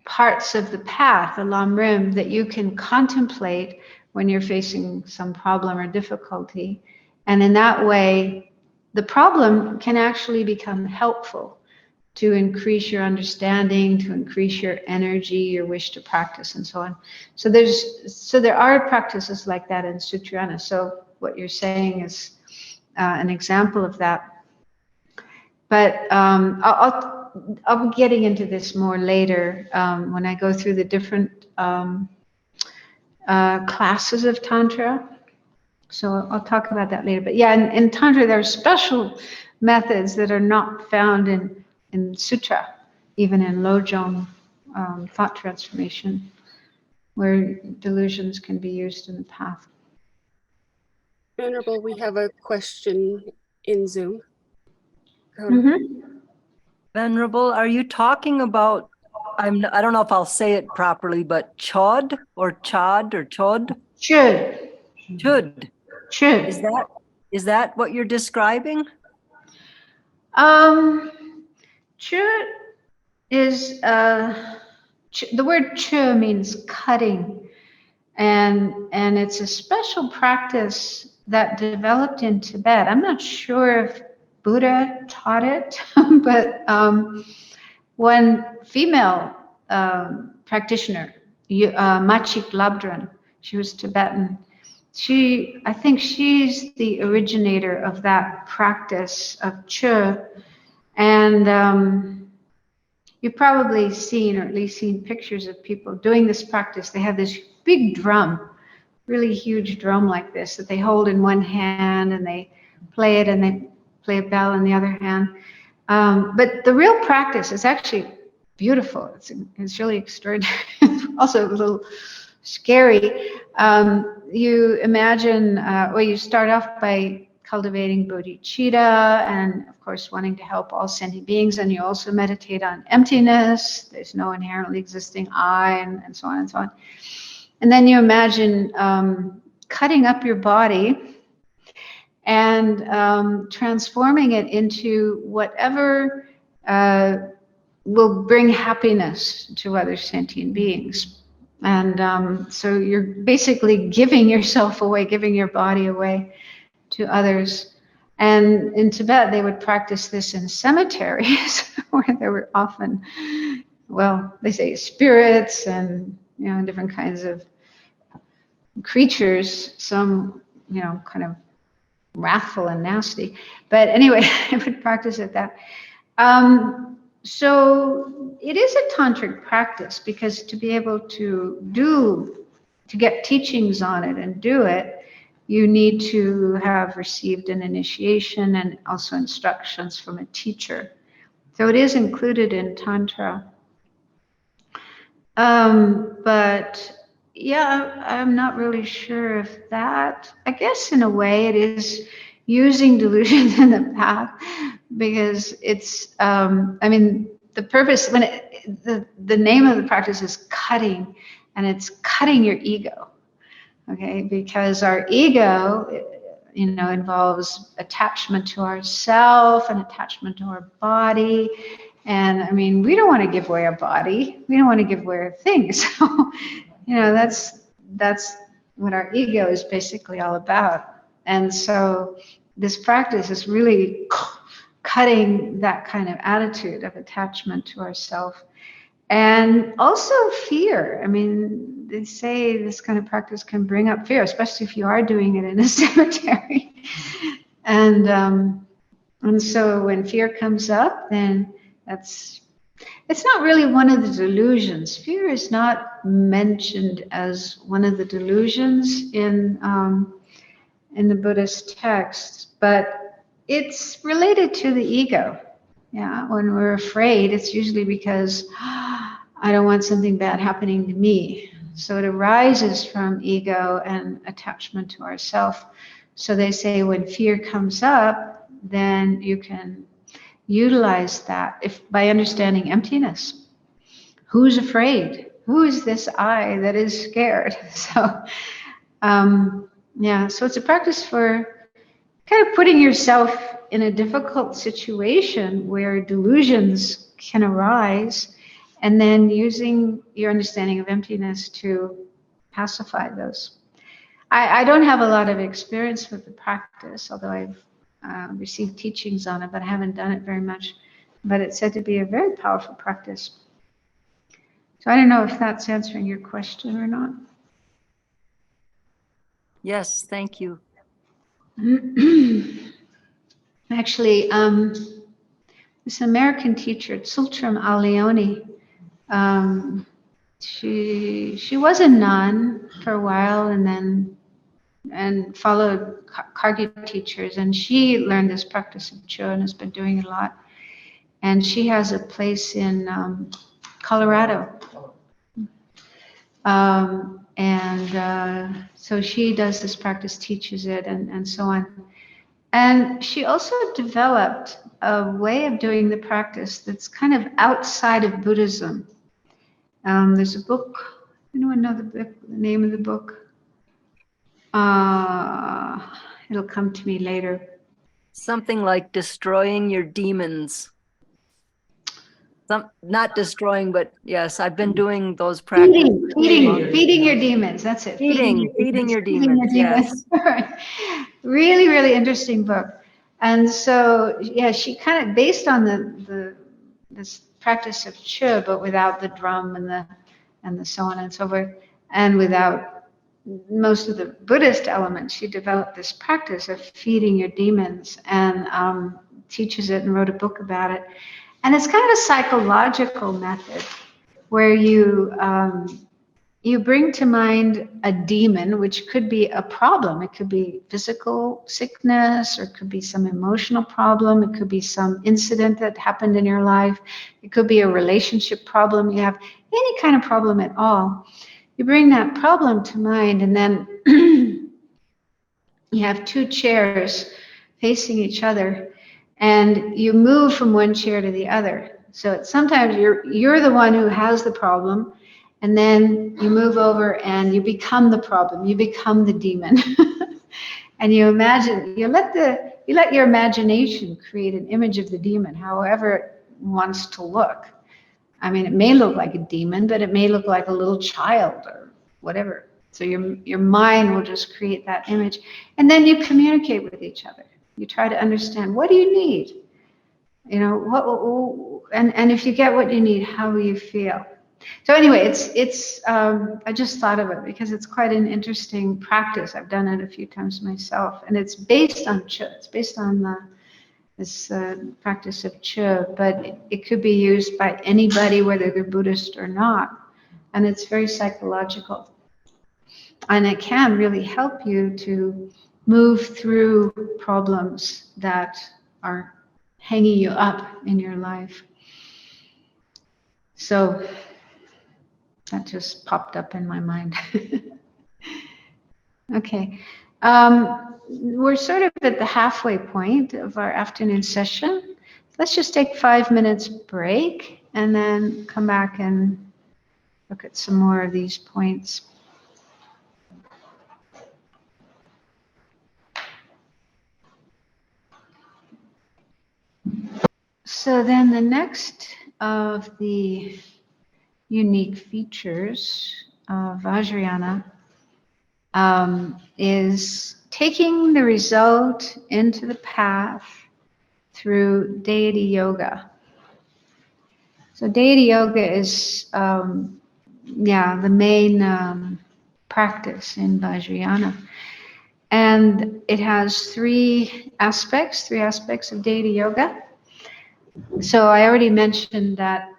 A: parts of the path, the Lam Rim, that you can contemplate when you're facing some problem or difficulty. And in that way, the problem can actually become helpful to increase your understanding, to increase your energy, your wish to practice, and so on. So there are practices like that in Sutrayana. So what you're saying is an example of that. But I'll be getting into this more later when I go through the different classes of Tantra. So I'll talk about that later. But yeah, in Tantra, there are special methods that are not found in Sutra, even in Lojong thought transformation, where delusions can be used in the path.
E: Venerable, we have a question in Zoom.
A: Mm-hmm.
C: Venerable, are you talking about, I don't know if I'll say it properly, but chod or chod or chod?
A: Chud.
C: Chud.
A: Chud.
C: Is that what you're describing?
A: Chud is the word chu means cutting, and it's a special practice that developed in Tibet. I'm not sure if Buddha taught it, but one female practitioner, Machik Labdran, she was Tibetan. I think she's the originator of that practice of chu, and you've probably seen, or at least seen pictures of people doing this practice. They have this big drum, really huge drum like this, that they hold in one hand and they play it, and they play a bell in the other hand. But the real practice is actually beautiful. It's really extraordinary. Also a little scary. You imagine, you start off by cultivating bodhicitta, and of course wanting to help all sentient beings, and you also meditate on emptiness. There's no inherently existing I, and so on and so on. And then you imagine cutting up your body and transforming it into whatever will bring happiness to other sentient beings. And so you're basically giving yourself away, giving your body away to others. And in Tibet, they would practice this in cemeteries where there were often, they say spirits and, different kinds of creatures, some, kind of wrathful and nasty. But anyway, I would practice at that. So it is a tantric practice, because to be able to get teachings on it and do it, you need to have received an initiation and also instructions from a teacher. So it is included in Tantra. But yeah, I'm not really sure if that, I guess in a way it is using delusions in the path, because it's, the purpose, when the name of the practice is cutting, and it's cutting your ego. Okay, because our ego, involves attachment to ourself and attachment to our body. And I mean, we don't want to give away our body. We don't want to give away our things. So, that's what our ego is basically all about. And so this practice is really cutting that kind of attitude of attachment to ourself. And also fear. I mean, they say this kind of practice can bring up fear, especially if you are doing it in a cemetery. And so when fear comes up, then it's not really one of the delusions. Fear is not mentioned as one of the delusions in the Buddhist texts, but it's related to the ego. Yeah, when we're afraid, it's usually because I don't want something bad happening to me. So it arises from ego and attachment to ourself. So they say when fear comes up, then you can utilize that by understanding emptiness. Who's afraid? Who is this I that is scared? So, so it's a practice for kind of putting yourself in a difficult situation where delusions can arise, and then using your understanding of emptiness to pacify those. I don't have a lot of experience with the practice, although I've received teachings on it, but I haven't done it very much. But it's said to be a very powerful practice. So I don't know if that's answering your question or not.
C: Yes, thank you.
A: Actually, this American teacher, Tsultrim Allione, she was a nun for a while, and followed Kargi teachers, and she learned this practice of Cho and has been doing it a lot. And she has a place in Colorado. So she does this practice, teaches it, and so on. And she also developed a way of doing the practice that's kind of outside of Buddhism. There's a book. Anyone know the name of the book? It'll come to me later.
C: Something like destroying your demons. Not destroying, but yes, I've been doing those practices.
A: Feeding your demons. That's it.
C: Feeding your demons. Yes.
A: Really, really interesting book. And so, yeah, she kind of based on this practice of Cho, but without the drum and the so on and so forth, and without most of the Buddhist elements. She developed this practice of feeding your demons, and teaches it and wrote a book about it. And it's kind of a psychological method where you bring to mind a demon, which could be a problem. It could be physical sickness, or it could be some emotional problem. It could be some incident that happened in your life. It could be a relationship problem. You have any kind of problem at all. You bring that problem to mind, and then you have two chairs facing each other, and you move from one chair to the other. So sometimes you're the one who has the problem, and then you move over and you become the problem. You become the demon, and you let your imagination create an image of the demon, however it wants to look. I mean, it may look like a demon, but it may look like a little child or whatever. So your mind will just create that image, and then you communicate with each other. You try to understand, what do you need? And if you get what you need, how will you feel? So anyway, it's I just thought of it because it's quite an interesting practice. I've done it a few times myself, and it's based on Cho. It's based on this practice of Cho, but it could be used by anybody, whether they're Buddhist or not, and it's very psychological, and it can really help you to move through problems that are hanging you up in your life. So that just popped up in my mind. Okay. We're sort of at the halfway point of our afternoon session. Let's just take 5 minutes break and then come back and look at some more of these points. So then the next of the unique features of Vajrayana is taking the result into the path through deity yoga. So deity yoga is, the main practice in Vajrayana. And it has three aspects of deity yoga. So I already mentioned that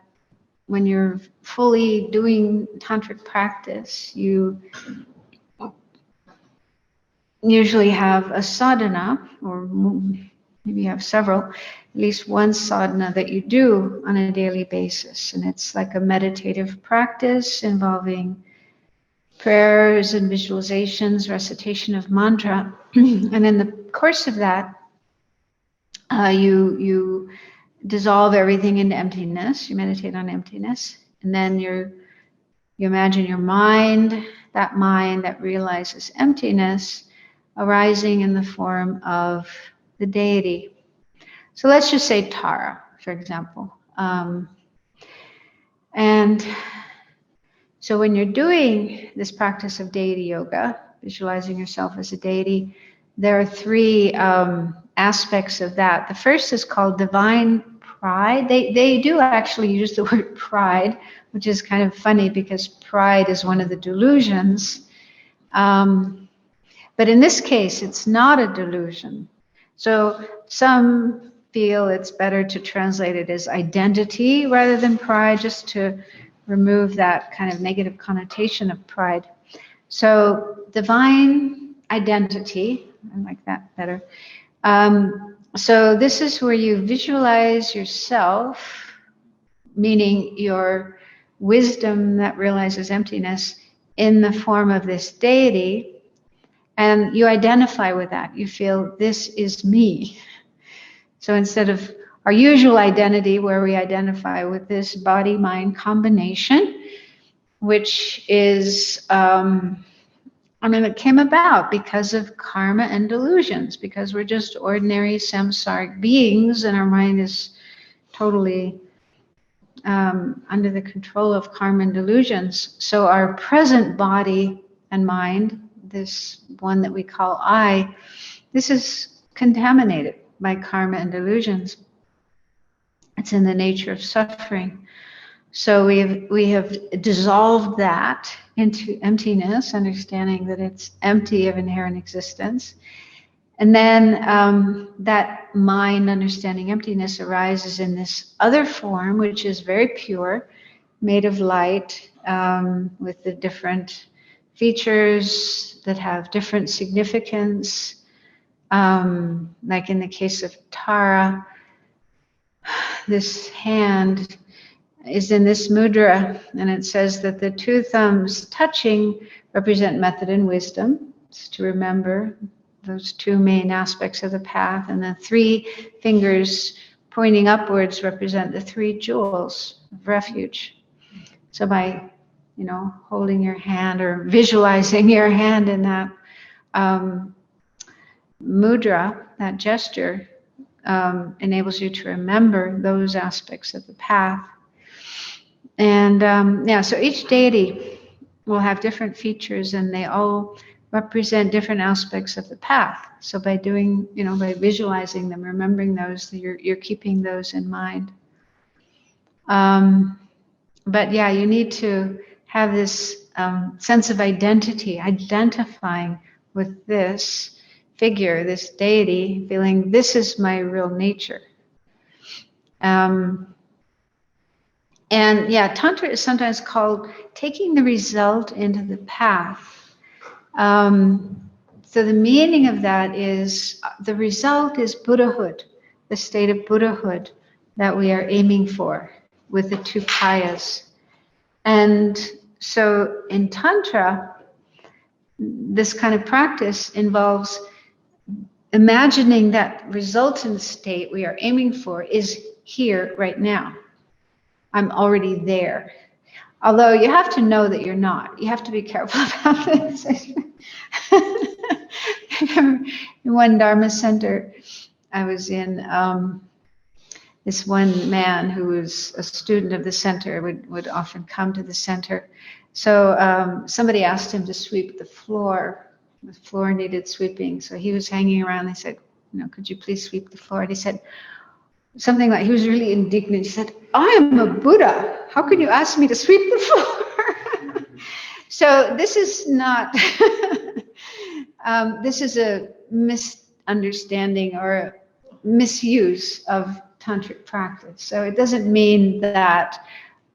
A: when you're fully doing tantric practice, you usually have a sadhana, or maybe you have several, at least one sadhana that you do on a daily basis. And it's like a meditative practice involving prayers and visualizations, recitation of mantra. And in the course of that, you dissolve everything into emptiness. You meditate on emptiness. And then you imagine your mind that realizes emptiness, arising in the form of the deity. So let's just say Tara, for example. And so when you're doing this practice of deity yoga, visualizing yourself as a deity, there are three aspects of that. The first is called divine pride. They do actually use the word pride, which is kind of funny because pride is one of the delusions. But in this case, it's not a delusion. So some feel it's better to translate it as identity rather than pride, just to remove that kind of negative connotation of pride. So divine identity, I like that better. So this is where you visualize yourself, meaning your wisdom that realizes emptiness, in the form of this deity. And you identify with that. You feel, this is me. So instead of our usual identity, where we identify with this body-mind combination, which is, it came about because of karma and delusions, because we're just ordinary samsaric beings and our mind is totally under the control of karma and delusions. So our present body and mind, this one that we call I, this is contaminated by karma and delusions. It's in the nature of suffering. So we have dissolved that into emptiness, understanding that it's empty of inherent existence. And then that mind understanding emptiness arises in this other form, which is very pure, made of light, with the different features that have different significance. Like in the case of Tara, this hand is in this mudra, and it says that the two thumbs touching represent method and wisdom. It's to remember those two main aspects of the path, and the three fingers pointing upwards represent the three jewels of refuge. So by, holding your hand or visualizing your hand in that mudra, that gesture, enables you to remember those aspects of the path. And so each deity will have different features, and they all represent different aspects of the path. So by doing, by visualizing them, remembering those, you're keeping those in mind. But yeah, you need to have this sense of identity, identifying with this figure, this deity, feeling this is my real nature. And yeah, Tantra is sometimes called taking the result into the path. So the meaning of that is the result is Buddhahood, the state of Buddhahood that we are aiming for with the two kayas. And so in Tantra, this kind of practice involves imagining that resultant state we are aiming for is here right now. I'm already there. Although you have to know that you're not. You have to be careful about this. In one Dharma center I was in, this one man who was a student of the center would often come to the center. So somebody asked him to sweep the floor. The floor needed sweeping. So he was hanging around. They said, could you please sweep the floor? And he said something like, he was really indignant. He said, I am a Buddha. How can you ask me to sweep the floor? So this is not, this is a misunderstanding or a misuse of Tantric practice. So it doesn't mean that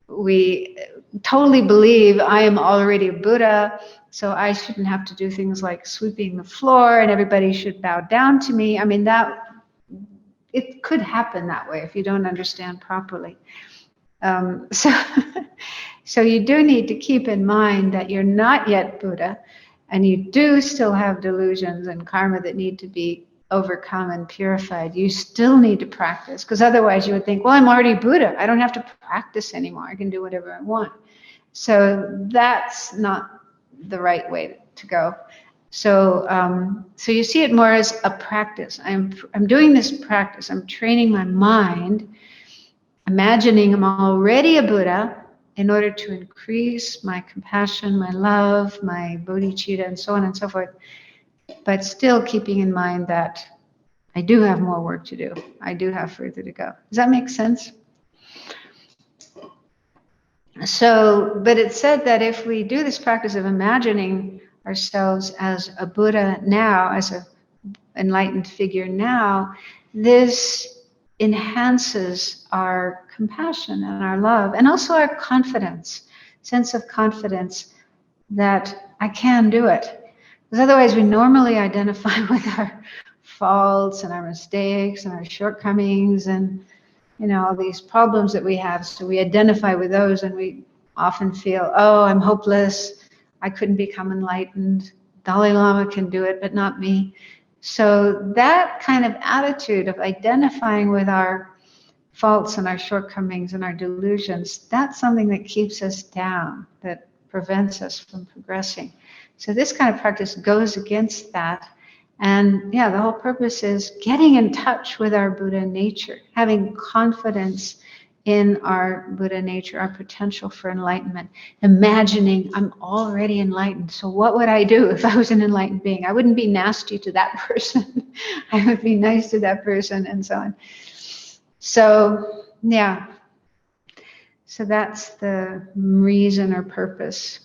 A: we totally believe I am already a Buddha, so I shouldn't have to do things like sweeping the floor and everybody should bow down to me. I mean, it could happen that way if you don't understand properly. So you do need to keep in mind that you're not yet Buddha, and you do still have delusions and karma that need to be overcome and purified. You still need to practice, because otherwise you would think, well, I'm already Buddha. I don't have to practice anymore. I can do whatever I want. So that's not the right way to go. So you see it more as a practice. I'm doing this practice. I'm training my mind, imagining I'm already a Buddha in order to increase my compassion, my love, my bodhicitta, and so on and so forth, but still keeping in mind that I do have more work to do. I do have further to go. Does that make sense? So, but it said that if we do this practice of imagining ourselves as a Buddha now, as an enlightened figure now, this enhances our compassion and our love, and also our confidence, sense of confidence that I can do it. Because otherwise we normally identify with our faults and our mistakes and our shortcomings and all these problems that we have. So we identify with those, and we often feel, oh, I'm hopeless. I couldn't become enlightened. Dalai Lama can do it, but not me. So that kind of attitude of identifying with our faults and our shortcomings and our delusions, that's something that keeps us down, that prevents us from progressing. So this kind of practice goes against that. And yeah, the whole purpose is getting in touch with our Buddha nature, having confidence in our Buddha nature, our potential for enlightenment, imagining I'm already enlightened. So what would I do if I was an enlightened being? I wouldn't be nasty to that person. I would be nice to that person, and so on. So yeah, so that's the reason or purpose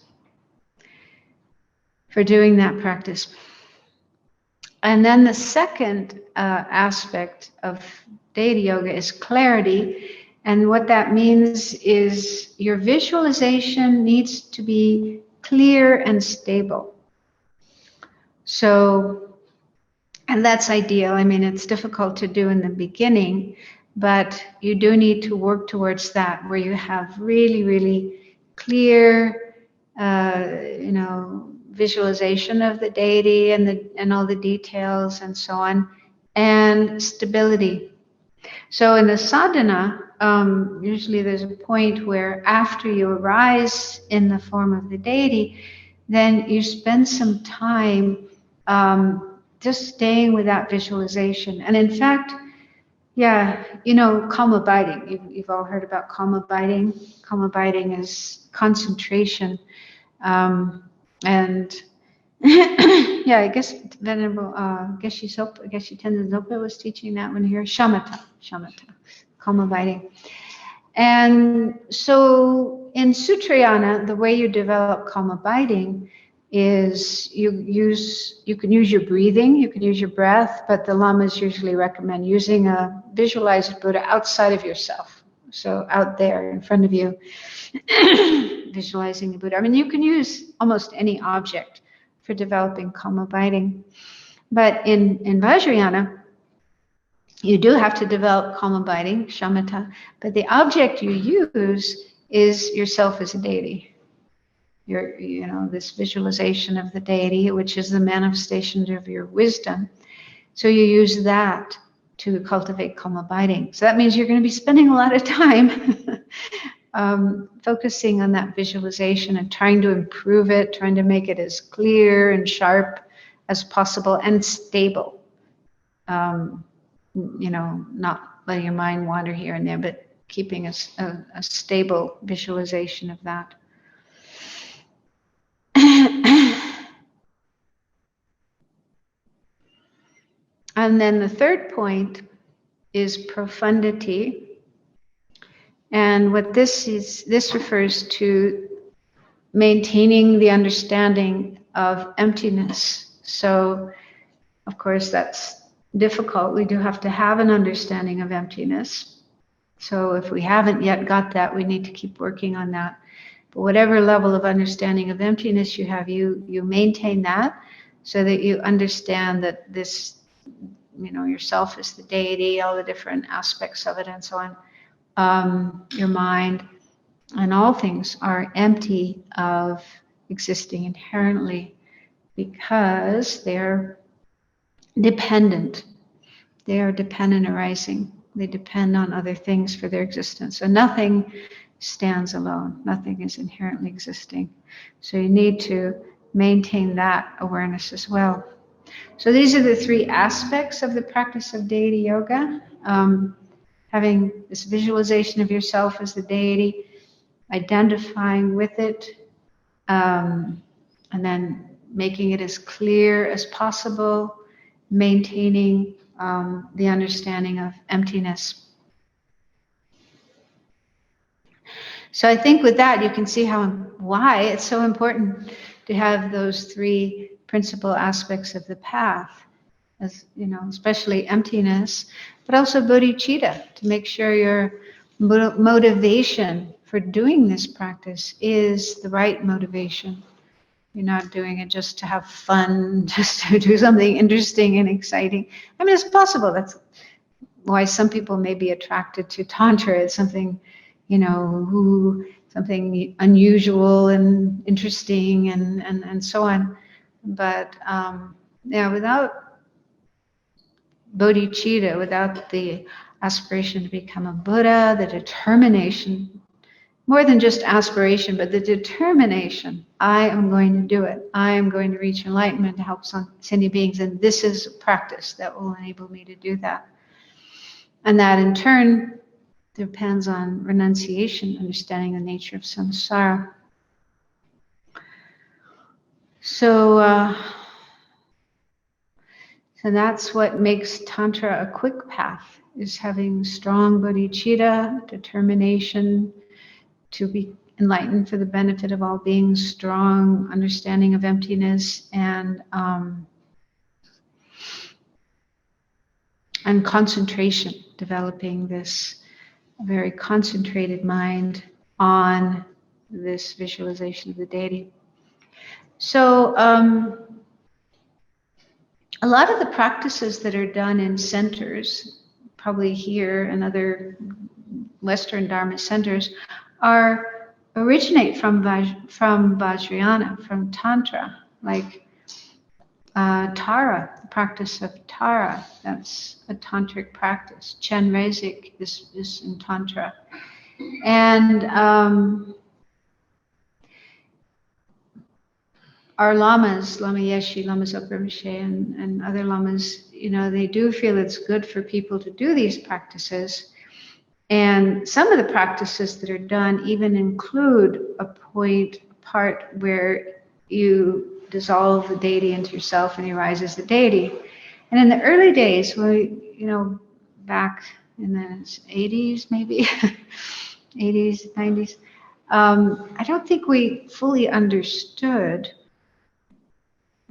A: for doing that practice. And then the second aspect of deity yoga is clarity. And what that means is your visualization needs to be clear and stable. So, and that's ideal. I mean, it's difficult to do in the beginning, but you do need to work towards that, where you have really, really clear, visualization of the deity and all the details and so on, and stability. So in the sadhana, usually there's a point where after you arise in the form of the deity, then you spend some time just staying with that visualization. And in fact, yeah, calm abiding. You've all heard about calm abiding. Calm abiding is concentration. And yeah, I guess Venerable Geshe Tenzin Zopa was teaching that one here. Shamatha, calm abiding. And so in Sutrayana, the way you develop calm abiding is you can use your breathing, you can use your breath, but the lamas usually recommend using a visualized Buddha outside of yourself. So out there in front of you, visualizing the Buddha. I mean, you can use almost any object for developing calm abiding. But in Vajrayana, you do have to develop calm abiding, shamatha, but the object you use is yourself as a deity. This visualization of the deity, which is the manifestation of your wisdom. So you use that to cultivate calm abiding. So that means you're going to be spending a lot of time focusing on that visualization and trying to improve it, trying to make it as clear and sharp as possible and stable. Not letting your mind wander here and there, but keeping a stable visualization of that. And then the third point is profundity. And what this is, this refers to maintaining the understanding of emptiness. So, of course, that's difficult. We do have to have an understanding of emptiness. So if we haven't yet got that, we need to keep working on that. But whatever level of understanding of emptiness you have, you maintain that so that you understand that this, yourself is the deity, all the different aspects of it and so on. Your mind and all things are empty of existing inherently because they're dependent. They are dependent arising. They depend on other things for their existence. And nothing stands alone. Nothing is inherently existing. So you need to maintain that awareness as well. So these are the three aspects of the practice of deity yoga. Having this visualization of yourself as the deity, identifying with it, and then making it as clear as possible, maintaining the understanding of emptiness. So I think with that, you can see why it's so important to have those three principal aspects of the path, as especially emptiness, but also bodhicitta, to make sure your motivation for doing this practice is the right motivation. You're not doing it just to have fun, just to do something interesting and exciting. I mean, it's possible. That's why some people may be attracted to Tantra. It's something, something unusual and interesting and so on. But without bodhicitta, without the aspiration to become a Buddha, the determination, more than just aspiration, but the determination, I am going to do it. I am going to reach enlightenment to help sentient beings, and this is a practice that will enable me to do that. And that in turn depends on renunciation, understanding the nature of samsara. So that's what makes Tantra a quick path, is having strong bodhicitta, determination to be enlightened for the benefit of all beings, strong understanding of emptiness, and concentration, developing this very concentrated mind on this visualization of the deity. So a lot of the practices that are done in centers, probably here and other Western Dharma centers, originate from Vajrayana, from Tantra, like Tara, the practice of Tara. That's a tantric practice. Chenrezig is in Tantra. And our lamas, Lama Yeshe, Lama Zopa Rinpoche, and other lamas, they do feel it's good for people to do these practices. And some of the practices that are done even include a part where you dissolve the deity into yourself and you rise as the deity. And in the early days, back in the 80s, maybe, 80s, 90s, I don't think we fully understood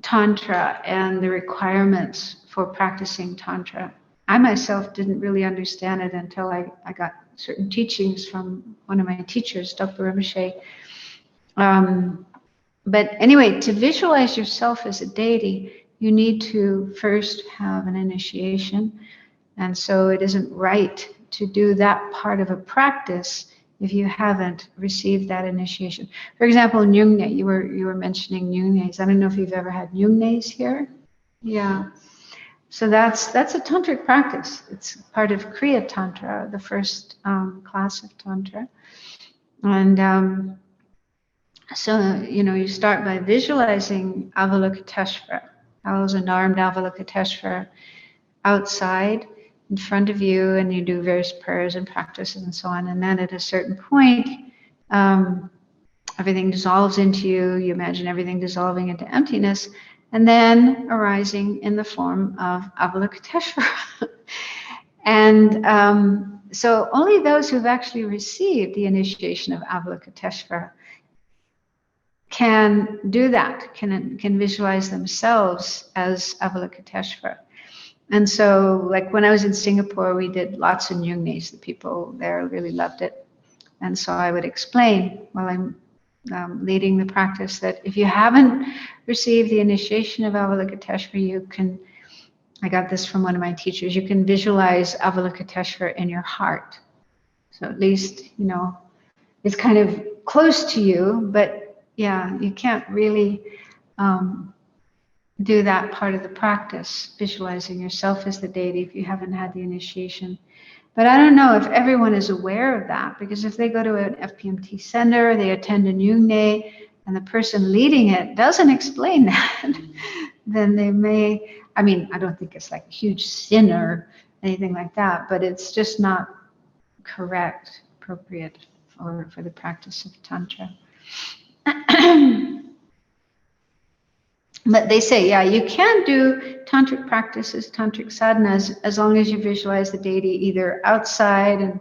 A: Tantra and the requirements for practicing Tantra. I myself didn't really understand it until I got certain teachings from one of my teachers, Dr. Rinpoche. But anyway, to visualize yourself as a deity, you need to first have an initiation. And so it isn't right to do that part of a practice if you haven't received that initiation. For example, Nyungne, you were mentioning Nyungnes. I don't know if you've ever had Nyungnes here. Yeah. So that's a tantric practice. It's part of Kriya Tantra, the first class of Tantra. And so, you start by visualizing Avalokiteshvara. As an armed Avalokiteshvara outside, in front of you, and you do various prayers and practices and so on. And then at a certain point, everything dissolves into you. You imagine everything dissolving into emptiness, and then arising in the form of Avalokiteshvara. And so only those who've actually received the initiation of Avalokiteshvara can do that, can visualize themselves as Avalokiteshvara. And so, like when I was in Singapore, we did lots of Nyungnis. The people there really loved it. And so I would explain while I'm leading the practice that if you haven't received the initiation of Avalokiteshvara, you can, I got this from one of my teachers, you can visualize Avalokiteshvara in your heart. So at least, you know, it's kind of close to you, but yeah, you can't really do that part of the practice, visualizing yourself as the deity if you haven't had the initiation. But I don't know if everyone is aware of that, because if they go to an FPMT center, they attend a Nyungne, and the person leading it doesn't explain that, then they may, I mean, I don't think it's like a huge sin or anything like that, but it's just not correct, appropriate for the practice of Tantra. But they say, yeah, you can do tantric practices, tantric sadhanas, as long as you visualize the deity either outside and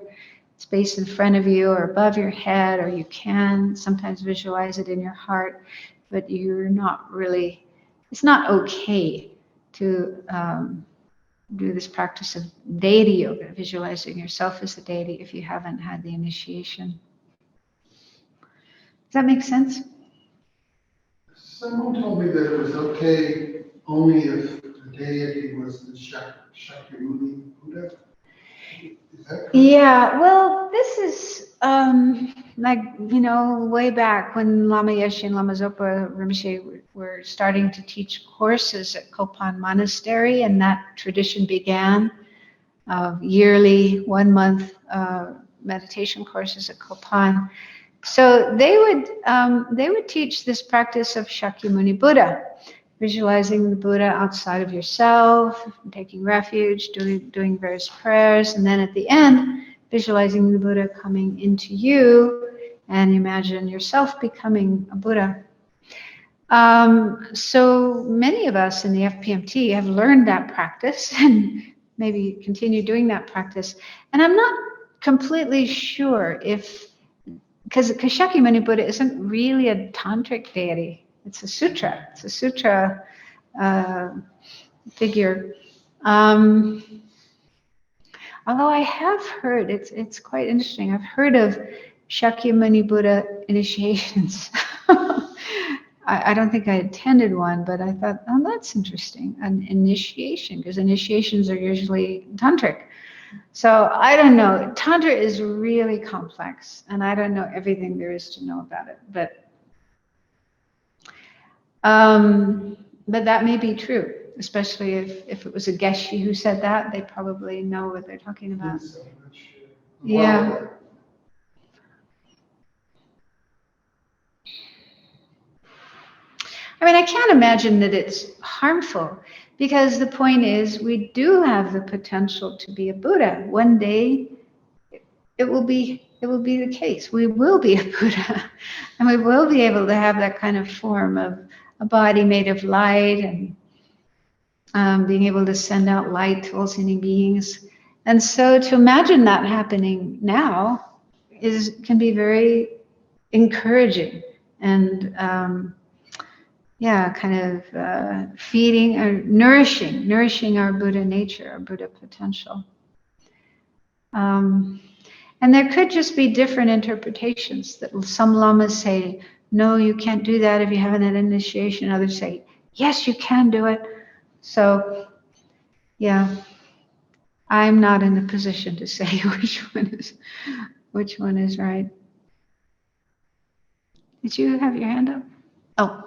A: space in front of you or above your head, or you can sometimes visualize it in your heart, but you're not really, it's not okay to do this practice of deity yoga, visualizing yourself as the deity if you haven't had the initiation. Does that make sense?
B: Someone told me that it was okay only if the deity was the Shakyamuni Buddha. Is that correct?
A: Yeah, well, this is like, you know, way back when Lama Yeshe and Lama Zopa Rinpoche were starting to teach courses at Kopan Monastery, and that tradition began of yearly 1 month meditation courses at Kopan. So they would teach this practice of Shakyamuni Buddha, visualizing the Buddha outside of yourself, taking refuge, doing various prayers, and then at the end, visualizing the Buddha coming into you, and imagine yourself becoming a Buddha. So many of us in the FPMT have learned that practice and maybe continue doing that practice. And I'm not completely sure if, because Shakyamuni Buddha isn't really a tantric deity. It's a sutra. It's a sutra figure. Although I have heard, it's quite interesting. I've heard of Shakyamuni Buddha initiations. I don't think I attended one, but I thought, oh, that's interesting. An initiation, because initiations are usually tantric. So I don't know. Tantra is really complex, and I don't know everything there is to know about it. But that may be true, especially if it was a Geshe who said that. They probably know what they're talking about. Yeah. I mean, I can't imagine that it's harmful, because the point is we do have the potential to be a Buddha. One day it will be the case. We will be a Buddha, and we will be able to have that kind of form of a body made of light, and being able to send out light to all sentient beings. And so to imagine that happening now can be very encouraging, and kind of feeding or nourishing our Buddha nature, our Buddha potential. And there could just be different interpretations. That some lamas say, no, you can't do that if you haven't had initiation. Others say, yes, you can do it. So, yeah, I'm not in a position to say which one is right. Did you have your hand up? Oh.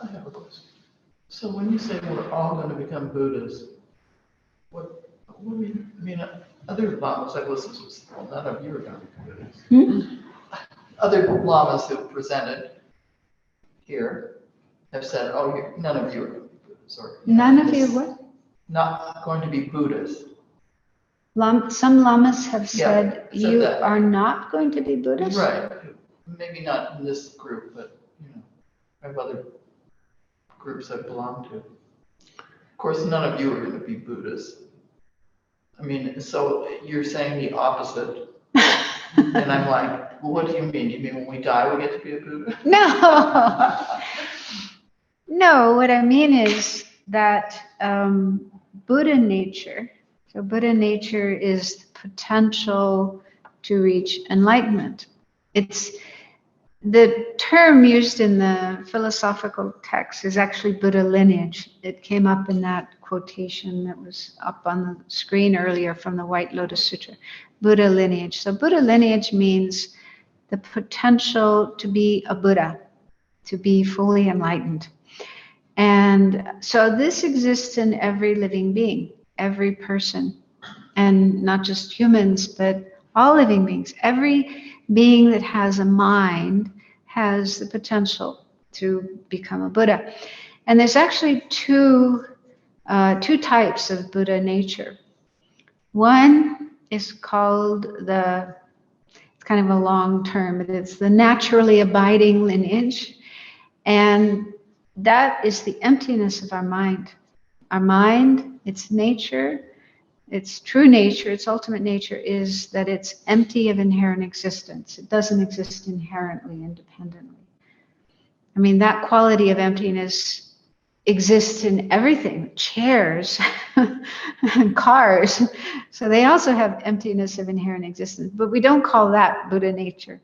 F: I have a question. So when you say we're all going to become Buddhas, what do you mean? Other lamas I've listened to say, well, none of you are going to become Buddhas. Other lamas who presented here have said, oh, none of you are going to be Buddhas. Or,
A: None of you what?
F: Not going to be Buddhas.
A: Some lamas have
F: Yeah,
A: said
F: said
A: you
F: that.
A: are not going to be Buddhist.
F: Right, maybe not in this group, but, I have other groups I belong to. Of course, none of you are gonna be Buddhists. I mean, so you're saying the opposite, and I'm like, well, what do you mean? You mean when we die, we get to be a Buddha?
A: No. No, what I mean is that Buddha nature, so Buddha nature is the potential to reach enlightenment. It's the term used in the philosophical text is actually Buddha lineage. It came up in that quotation that was up on the screen earlier from the White Lotus Sutra, Buddha lineage. So Buddha lineage means the potential to be a Buddha, to be fully enlightened. And so this exists in every living being, every person, and not just humans, but all living beings. Every being that has a mind has the potential to become a Buddha. And there's actually two types of Buddha nature. One is called it's kind of a long term, but it's the naturally abiding lineage. And that is the emptiness of our mind. Our mind, its nature, its true nature, its ultimate nature is that it's empty of inherent existence. It doesn't exist inherently, independently. I mean, that quality of emptiness exists in everything, chairs and cars. So they also have emptiness of inherent existence, but we don't call that Buddha nature.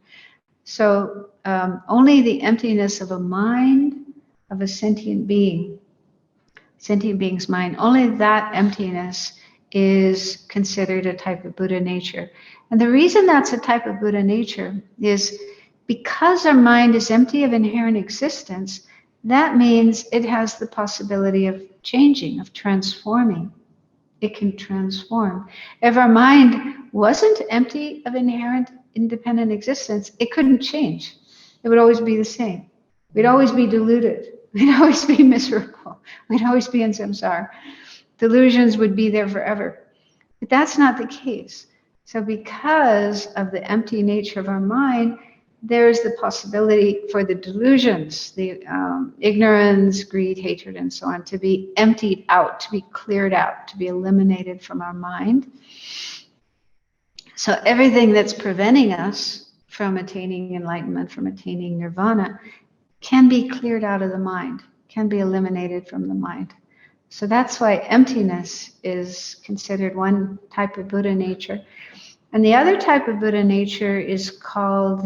A: So only the emptiness of a mind, of a sentient being's mind, only that emptiness is considered a type of Buddha nature. And the reason that's a type of Buddha nature is because our mind is empty of inherent existence, that means it has the possibility of changing, of transforming. It can transform. If our mind wasn't empty of inherent independent existence, it couldn't change. It would always be the same. We'd always be deluded. We'd always be miserable. We'd always be in samsara. Delusions would be there forever. But that's not the case. So because of the empty nature of our mind, there's the possibility for the delusions, the ignorance, greed, hatred, and so on, to be emptied out, to be cleared out, to be eliminated from our mind. So everything that's preventing us from attaining enlightenment, from attaining nirvana, can be cleared out of the mind, can be eliminated from the mind. So that's why emptiness is considered one type of Buddha nature. And the other type of Buddha nature is called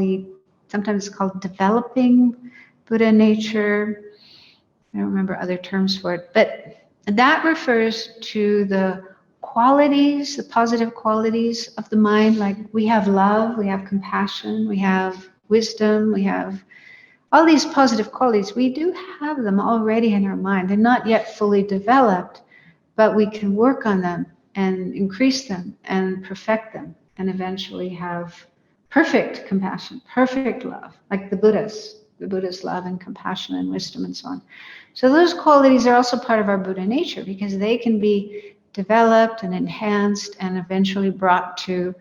A: sometimes it's called developing Buddha nature. I don't remember other terms for it, but that refers to the qualities, the positive qualities of the mind. Like we have love, we have compassion, we have wisdom, we have all these positive qualities. We do have them already in our mind. They're not yet fully developed, but we can work on them and increase them and perfect them and eventually have perfect compassion, perfect love, like the Buddha's love and compassion and wisdom and so on. So those qualities are also part of our Buddha nature because they can be developed and enhanced and eventually brought to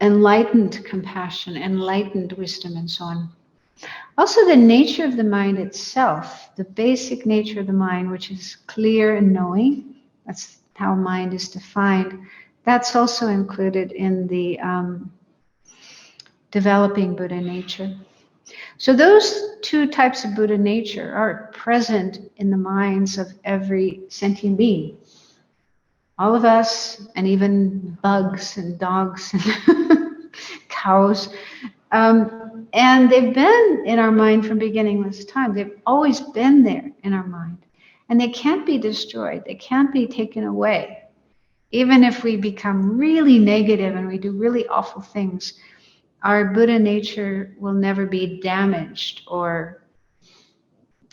A: enlightened compassion, enlightened wisdom and so on. Also the nature of the mind itself, the basic nature of the mind, which is clear and knowing, that's how mind is defined, that's also included in the developing Buddha nature. So those two types of Buddha nature are present in the minds of every sentient being. All of us, and even bugs and dogs and cows. And they've been in our mind from beginningless time. They've always been there in our mind. And they can't be destroyed. They can't be taken away. Even if we become really negative and we do really awful things, our Buddha nature will never be damaged or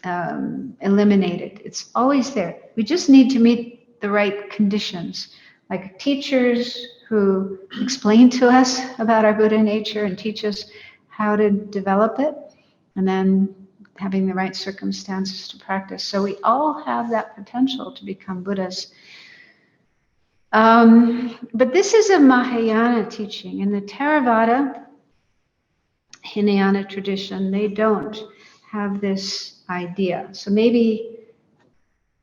A: eliminated. It's always there. We just need to meet the right conditions, like teachers who explain to us about our Buddha nature and teach us how to develop it, and then having the right circumstances to practice. So we all have that potential to become Buddhas. But this is a Mahayana teaching. In the Theravada Hinayana tradition, they don't have this idea. So maybe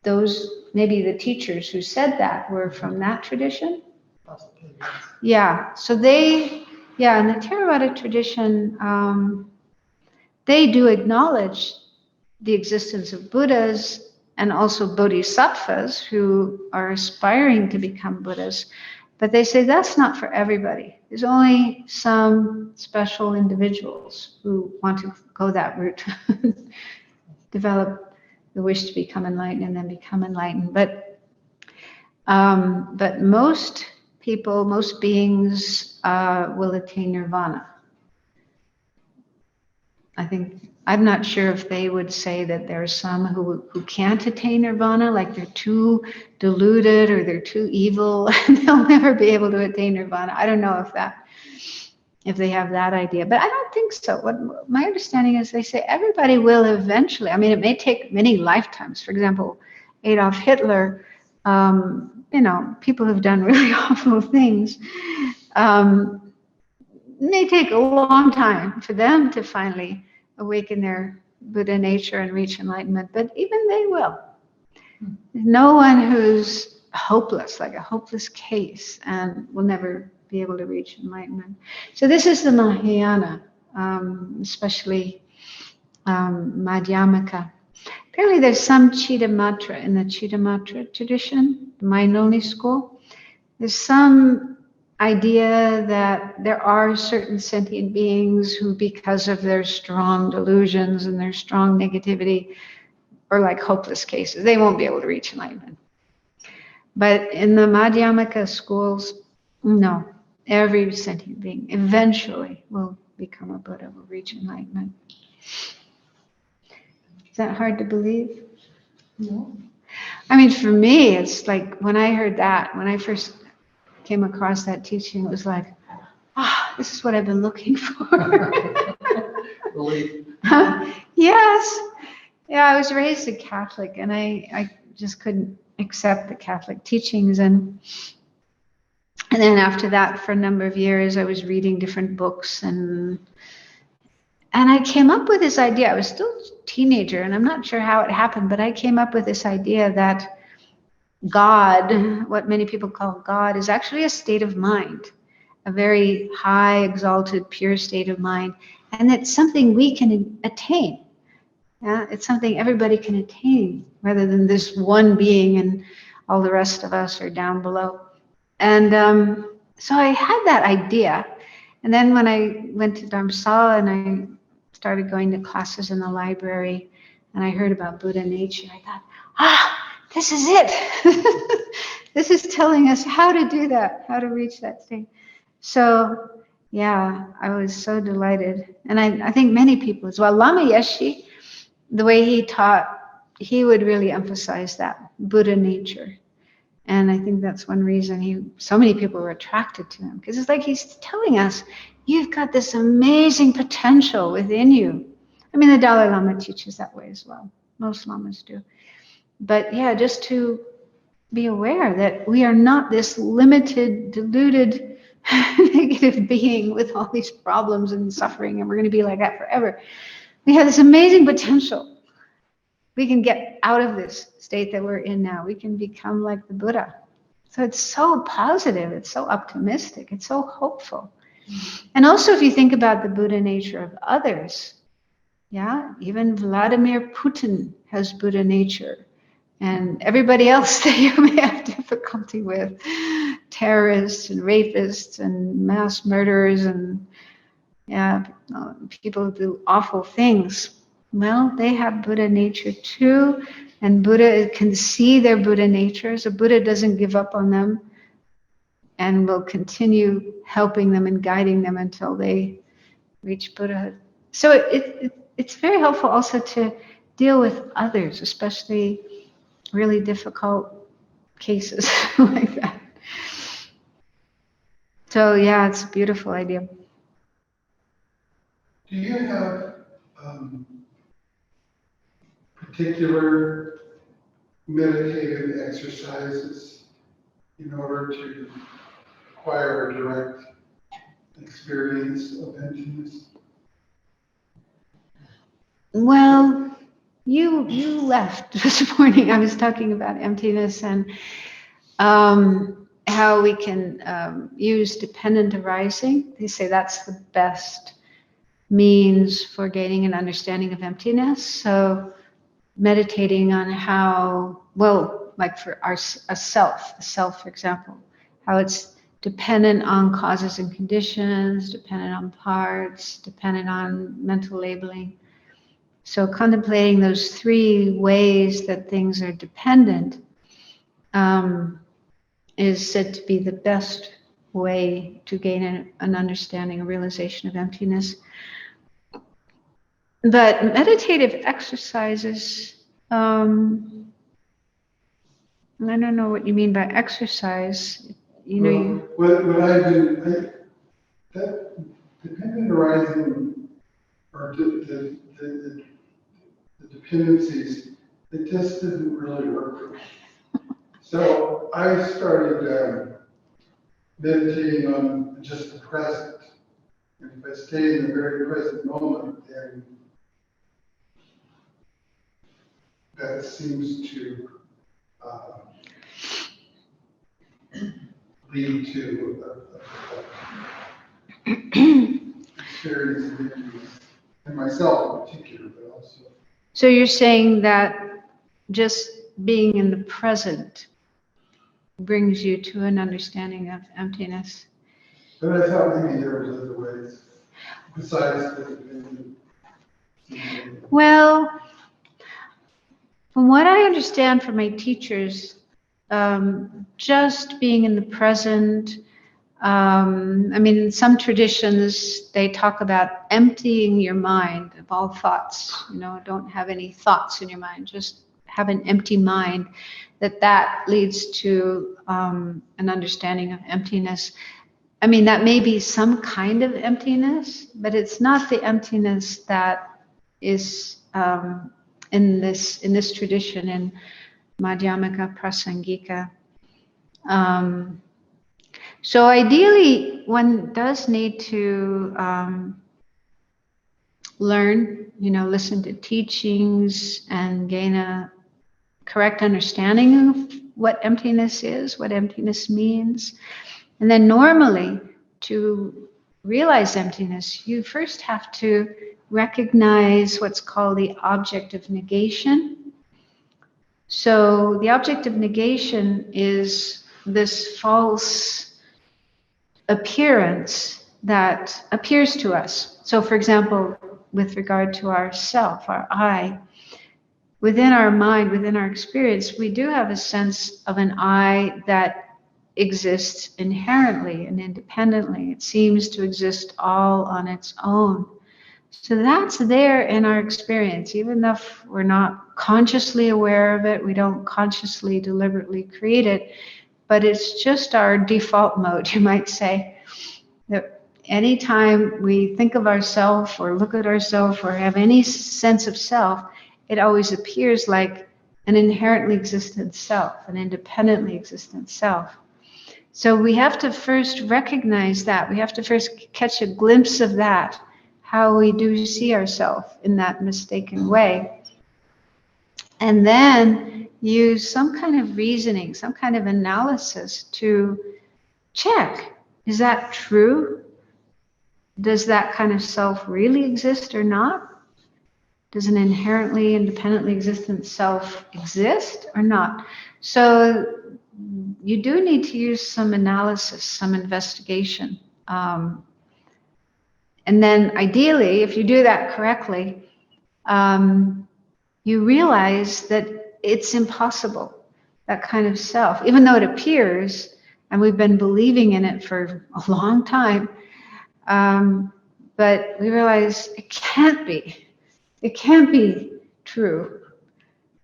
A: the teachers who said that were from that tradition.
F: Possibly, yes.
A: Yeah. So in the Theravada tradition, they do acknowledge the existence of Buddhas and also bodhisattvas who are aspiring to become Buddhas. But they say that's not for everybody. There's only some special individuals who want to go that route, develop the wish to become enlightened and then become enlightened. But most people, most beings will attain nirvana. I'm not sure if they would say that there are some who can't attain nirvana, like they're too deluded or they're too evil and they'll never be able to attain nirvana. I don't know if they have that idea, but I don't think so. What my understanding is, they say everybody will eventually. I mean, it may take many lifetimes. For example, Adolf Hitler, people who've done really awful things. It may take a long time for them to finally awaken their Buddha nature and reach enlightenment, but even they will. No one who's hopeless, like a hopeless case, and will never be able to reach enlightenment. So this is the Mahayana, especially Madhyamaka. Apparently there's some Chittamatra in the Chittamatra tradition, the mind-only school. There's some idea that there are certain sentient beings who, because of their strong delusions and their strong negativity, are like hopeless cases. They won't be able to reach enlightenment. But in the Madhyamaka schools, no. Every sentient being eventually will become a Buddha, will reach enlightenment. Is that hard to believe?
F: No.
A: I mean, for me, it's like when I heard that, when I first came across that teaching, it was like, this is what I've been looking for.
F: Belief.
A: Yes. Yeah, I was raised a Catholic and I just couldn't accept the Catholic teachings. And then after that, for a number of years, I was reading different books and I came up with this idea. I was still a teenager and I'm not sure how it happened, but I came up with this idea that God, what many people call God, is actually a state of mind, a very high, exalted, pure state of mind. And it's something we can attain. Yeah, it's something everybody can attain rather than this one being and all the rest of us are down below. And so I had that idea. And then when I went to Dharamsala and I started going to classes in the library and I heard about Buddha nature, I thought, this is it. This is telling us how to do that, how to reach that state. So, yeah, I was so delighted. And I think many people as well. Lama Yeshe, the way he taught, he would really emphasize that Buddha nature. And I think that's one reason so many people were attracted to him. Because it's like he's telling us, you've got this amazing potential within you. I mean, the Dalai Lama teaches that way as well. Most lamas do. But yeah, just to be aware that we are not this limited, deluded, negative being with all these problems and suffering, and we're going to be like that forever. We have this amazing potential. We can get out of this state that we're in now. We can become like the Buddha. So it's so positive. It's so optimistic. It's so hopeful. And also, if you think about the Buddha nature of others, yeah, even Vladimir Putin has Buddha nature. And everybody else that you may have difficulty with, terrorists and rapists and mass murderers and people who do awful things. Well, they have Buddha nature too, and Buddha can see their Buddha nature. So Buddha doesn't give up on them and will continue helping them and guiding them until they reach Buddhahood. So it's very helpful also to deal with others, especially really difficult cases like that. So yeah, it's a beautiful idea.
B: Do you have particular meditative exercises in order to acquire a direct experience of emptiness?
A: Well, you left this morning. I was talking about emptiness and how we can use dependent arising. They say that's the best means for gaining an understanding of emptiness. So meditating on how, well, like for a self, for example, how it's dependent on causes and conditions, dependent on parts, dependent on mental labeling. So contemplating those three ways that things are dependent is said to be the best way to gain an understanding, a realization of emptiness. But meditative exercises, I don't know what you mean by exercise. You know,
B: What I've been, that dependent arising, or the dependencies, it just didn't really work for me. So I started meditating on just the present. And if I stay in the very present moment, then that seems to lead to experience of emptiness, and myself in particular, but also.
A: so you're saying that just being in the present brings you to an understanding of emptiness.
B: But I thought maybe there was other ways besides the dependent.
A: Well, from what I understand from my teachers, just being in the present, I mean, in some traditions, they talk about emptying your mind of all thoughts. You know, don't have any thoughts in your mind, just have an empty mind, that leads to an understanding of emptiness. I mean, that may be some kind of emptiness, but it's not the emptiness that is in this tradition in Madhyamaka Prasangika. So ideally, one does need to learn, listen to teachings and gain a correct understanding of what emptiness is, what emptiness means. And then normally, to realize emptiness, you first have to recognize what's called the object of negation. So the object of negation is this false appearance that appears to us. So for example, with regard to our self, our I, within our mind, within our experience, we do have a sense of an I that exists inherently and independently. It seems to exist all on its own. So that's there in our experience, even if we're not consciously aware of it, we don't consciously, deliberately create it, but it's just our default mode, you might say. That anytime we think of ourselves or look at ourselves or have any sense of self, it always appears like an inherently existent self, an independently existent self. So we have to first recognize that. We have to first catch a glimpse of that, how we do see ourselves in that mistaken way. And then use some kind of reasoning, some kind of analysis to check, is that true? Does that kind of self really exist or not? Does an inherently independently existent self exist or not? So you do need to use some analysis, some investigation. And then ideally, if you do that correctly, you realize that it's impossible, that kind of self, even though it appears, and we've been believing in it for a long time, but we realize it can't be. It can't be true.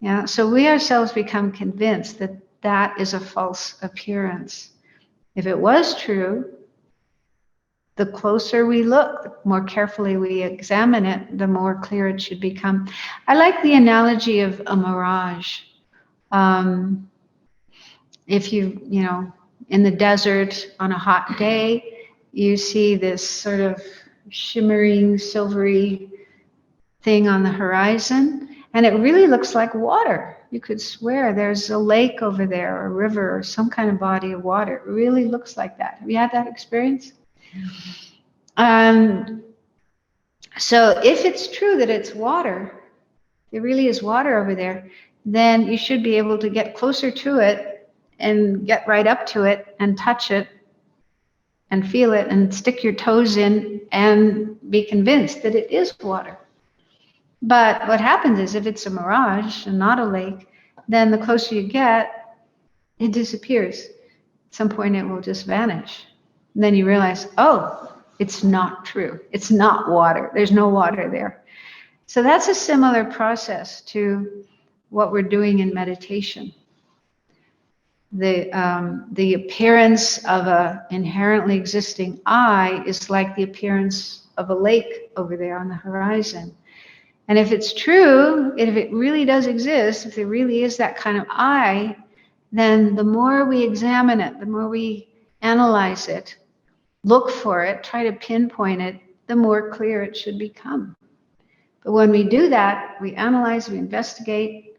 A: Yeah. So we ourselves become convinced that that is a false appearance. If it was true, the closer we look, the more carefully we examine it, the more clear it should become. I like the analogy of a mirage. If you in the desert on a hot day, you see this sort of shimmering, silvery thing on the horizon, and it really looks like water. You could swear there's a lake over there, or a river, or some kind of body of water. It really looks like that. Have you had that experience? So if it's true that it's water, there really is water over there, then you should be able to get closer to it and get right up to it and touch it and feel it and stick your toes in and be convinced that it is water. But what happens is, if it's a mirage and not a lake, then the closer you get, it disappears. At some point it will just vanish. And then you realize, oh, it's not true. It's not water. There's no water there. So that's a similar process to what we're doing in meditation. The appearance of an inherently existing I is like the appearance of a lake over there on the horizon. And if it's true, if it really does exist, if there really is that kind of I, then the more we examine it, the more we analyze it, look for it, try to pinpoint it, the more clear it should become. But when we do that, we analyze, we investigate,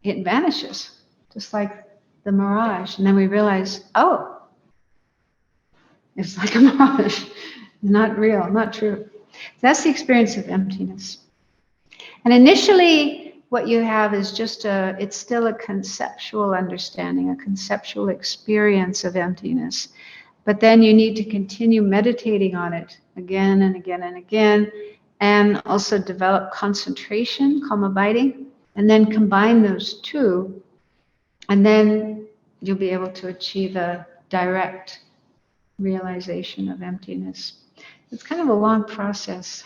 A: it vanishes, just like the mirage. And then we realize, oh, it's like a mirage, not real, not true. That's the experience of emptiness. And initially, what you have is just it's still a conceptual understanding, a conceptual experience of emptiness. But then you need to continue meditating on it again and again and again, and also develop concentration, calm abiding, and then combine those two, and then you'll be able to achieve a direct realization of emptiness. It's kind of a long process.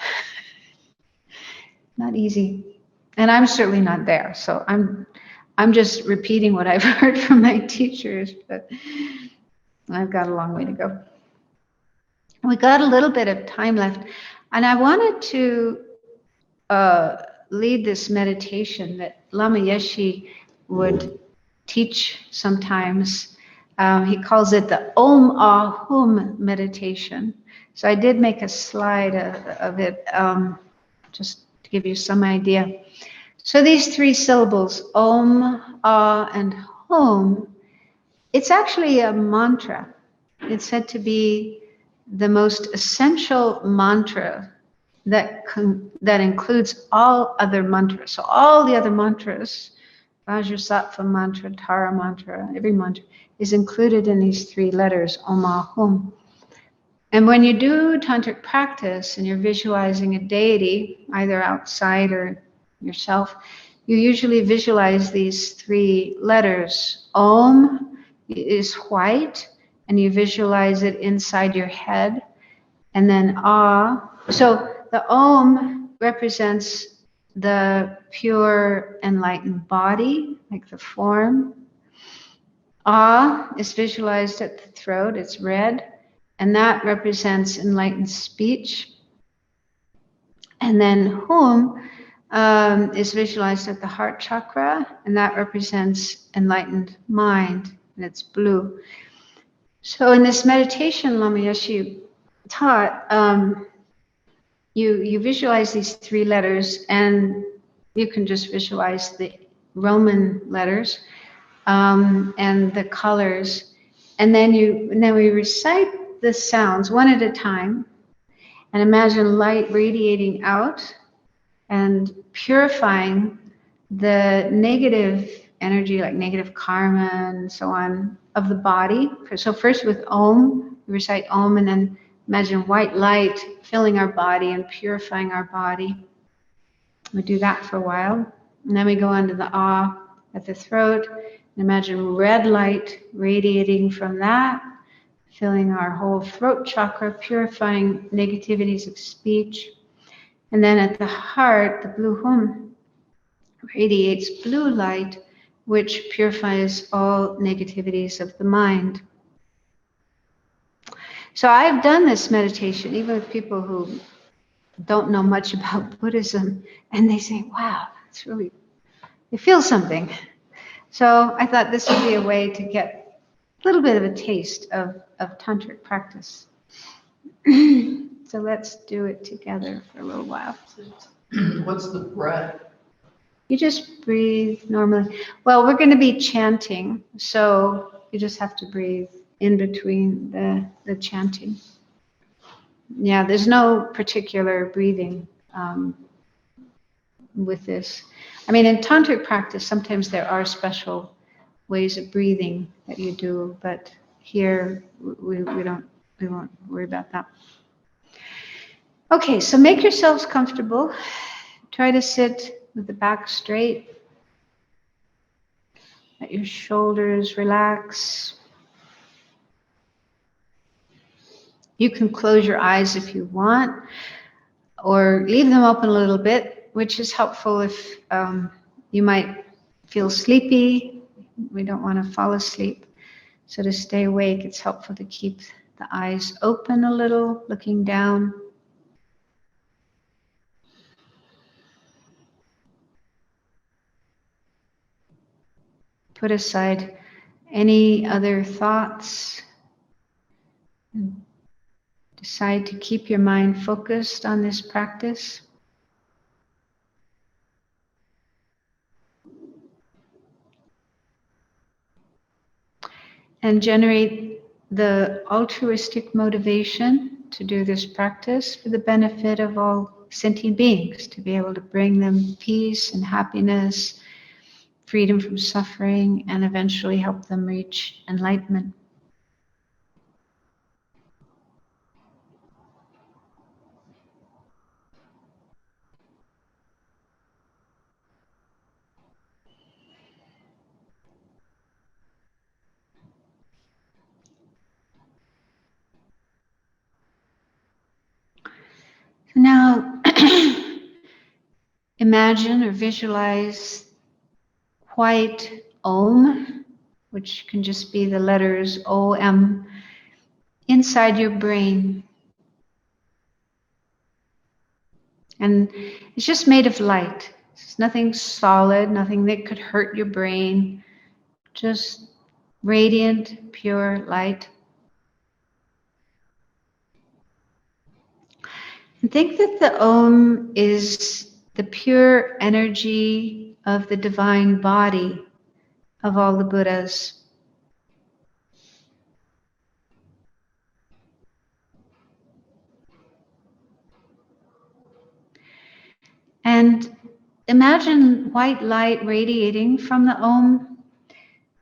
A: Not easy. And I'm certainly not there. So I'm just repeating what I've heard from my teachers, but I've got a long way to go. We got a little bit of time left, and I wanted to lead this meditation that Lama Yeshe would teach sometimes. He calls it the Om Ah Hum meditation. So I did make a slide of it, just to give you some idea. So these three syllables, Om, Ah, and Hum, it's actually a mantra. It's said to be the most essential mantra that includes all other mantras. So all the other mantras, Vajrasattva mantra, Tara mantra, every mantra is included in these three letters, Om, Ah, Hum. And when you do tantric practice and you're visualizing a deity, either outside or yourself, you usually visualize these three letters. Om is white, and you visualize it inside your head. And then Ah. So the Om represents the pure enlightened body, like the form. Ah is visualized at the throat, it's red. And that represents enlightened speech. And then Hum is visualized at the heart chakra, and that represents enlightened mind, and it's blue. So in this meditation Lama Yeshe taught, you visualize these three letters, and you can just visualize the Roman letters and the colors, and then we recite the sounds one at a time, and imagine light radiating out and purifying the negative energy, like negative karma and so on, of the body. So first with Om, we recite Om, and then imagine white light filling our body and purifying our body. We do that for a while, and then we go on to the Ah at the throat, and imagine red light radiating from that, filling our whole throat chakra, purifying negativities of speech. And then at the heart, the blue Hum radiates blue light, which purifies all negativities of the mind. So I've done this meditation, even with people who don't know much about Buddhism, and they say, wow, it's really, they feel something. So I thought this would be a way to get little bit of a taste of tantric practice. So let's do it together for a little while.
F: What's the breath?
A: You just breathe normally. Well, we're going to be chanting, so you just have to breathe in between the chanting. Yeah, there's no particular breathing with this. I mean, in tantric practice, sometimes there are special ways of breathing that you do, but here we won't worry about that. Okay, so make yourselves comfortable. Try to sit with the back straight. Let your shoulders relax. You can close your eyes if you want, or leave them open a little bit, which is helpful if you might feel sleepy. We don't want to fall asleep. So to stay awake, it's helpful to keep the eyes open a little, looking down. Put aside any other thoughts. Decide to keep your mind focused on this practice. And generate the altruistic motivation to do this practice for the benefit of all sentient beings, to be able to bring them peace and happiness, freedom from suffering, and eventually help them reach enlightenment. Now, imagine or visualize white Om, which can just be the letters OM, inside your brain. And it's just made of light. It's nothing solid, nothing that could hurt your brain, just radiant, pure light. And think that the Om is the pure energy of the divine body of all the Buddhas. And imagine white light radiating from the Om,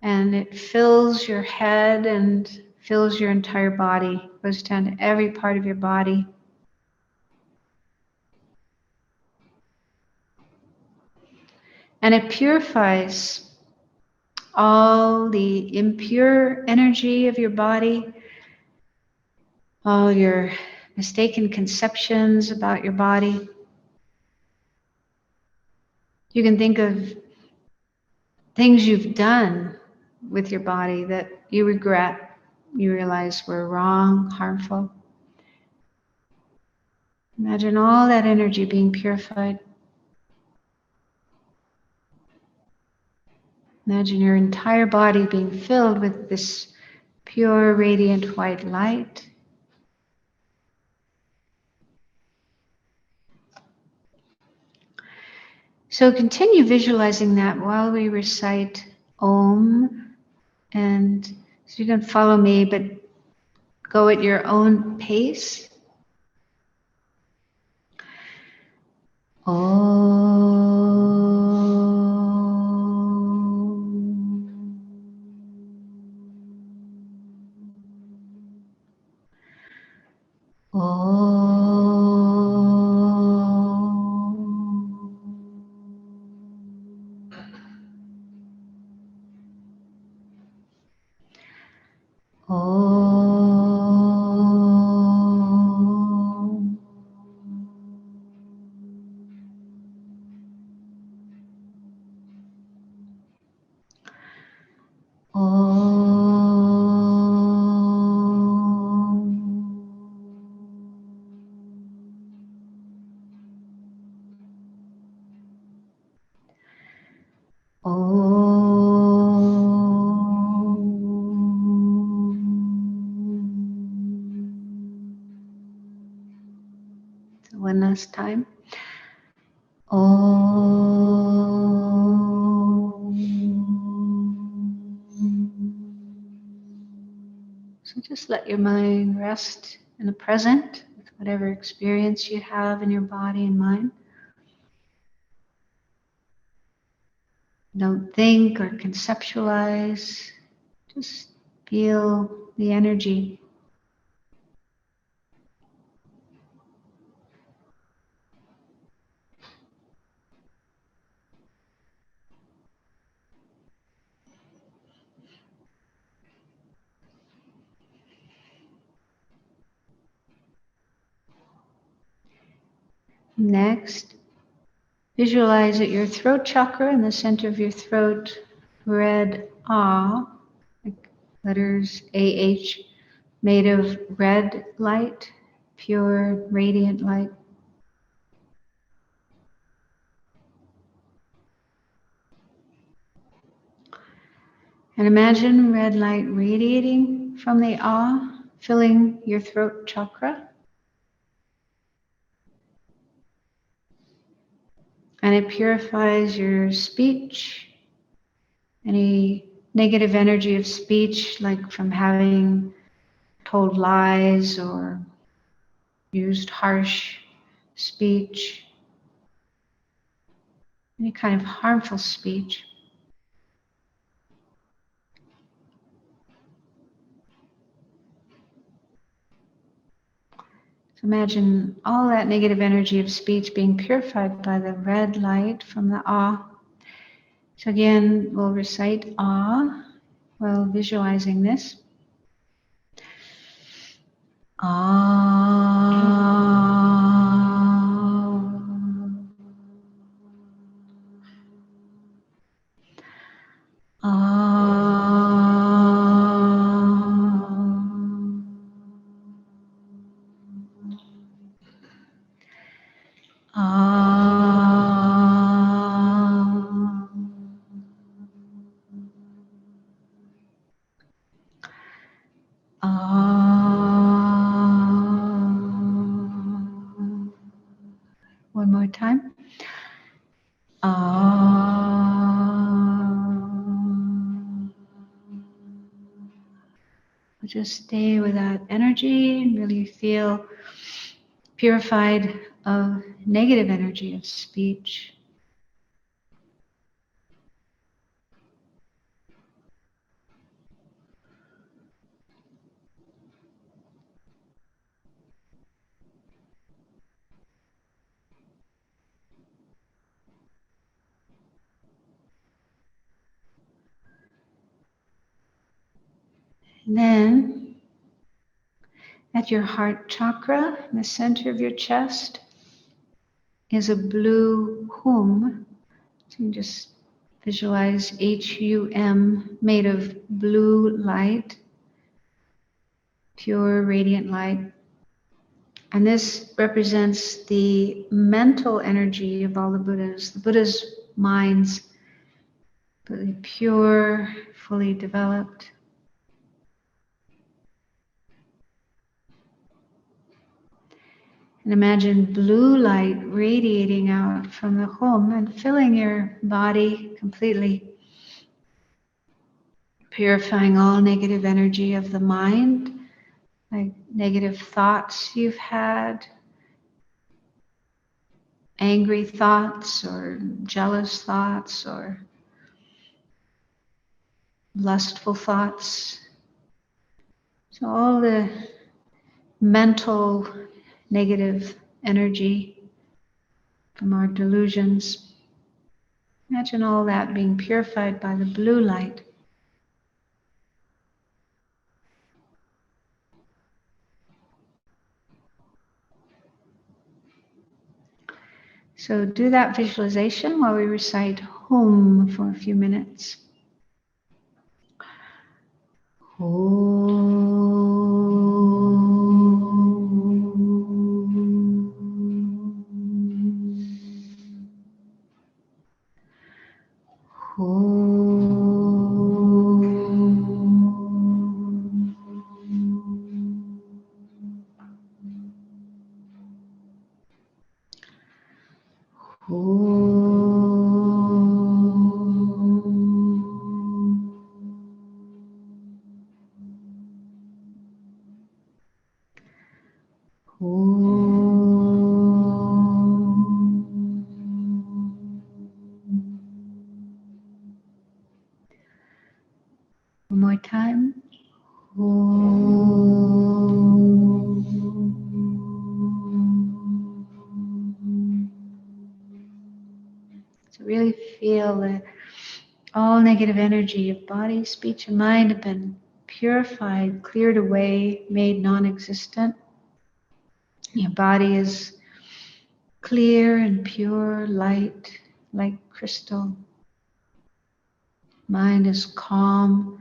A: and it fills your head and fills your entire body, goes down to every part of your body. And it purifies all the impure energy of your body, all your mistaken conceptions about your body. You can think of things you've done with your body that you regret, you realize were wrong, harmful. Imagine all that energy being purified. Imagine your entire body being filled with this pure, radiant white light. So continue visualizing that while we recite Om. And so you can follow me, but go at your own pace. one last time. So just let your mind rest in the present with whatever experience you have in your body and mind. Don't think or conceptualize. Just feel the energy. Next, visualize at your throat chakra in the center of your throat, red Ah, like letters AH, made of red light, pure radiant light. And imagine red light radiating from the Ah, filling your throat chakra. And it purifies your speech, any negative energy of speech, like from having told lies or used harsh speech, any kind of harmful speech. So imagine all that negative energy of speech being purified by the red light from the Ah. So again, we'll recite Ah while visualizing this. One more time. Just stay with that energy and really feel purified of negative energy of speech. And then at your heart chakra, in the center of your chest, is a blue hum. So you just visualize HUM made of blue light, pure radiant light. And this represents the mental energy of all the Buddhas. The Buddha's minds, completely pure, fully developed. And imagine blue light radiating out from the home and filling your body completely, purifying all negative energy of the mind, like negative thoughts you've had, angry thoughts or jealous thoughts or lustful thoughts. So all the mental negative energy from our delusions. Imagine all that being purified by the blue light. So do that visualization while we recite Hum for a few minutes. One more time. So really feel that all negative energy of body, speech, and mind have been purified, cleared away, made non-existent. Your body is clear and pure, light, like crystal. Mind is calm,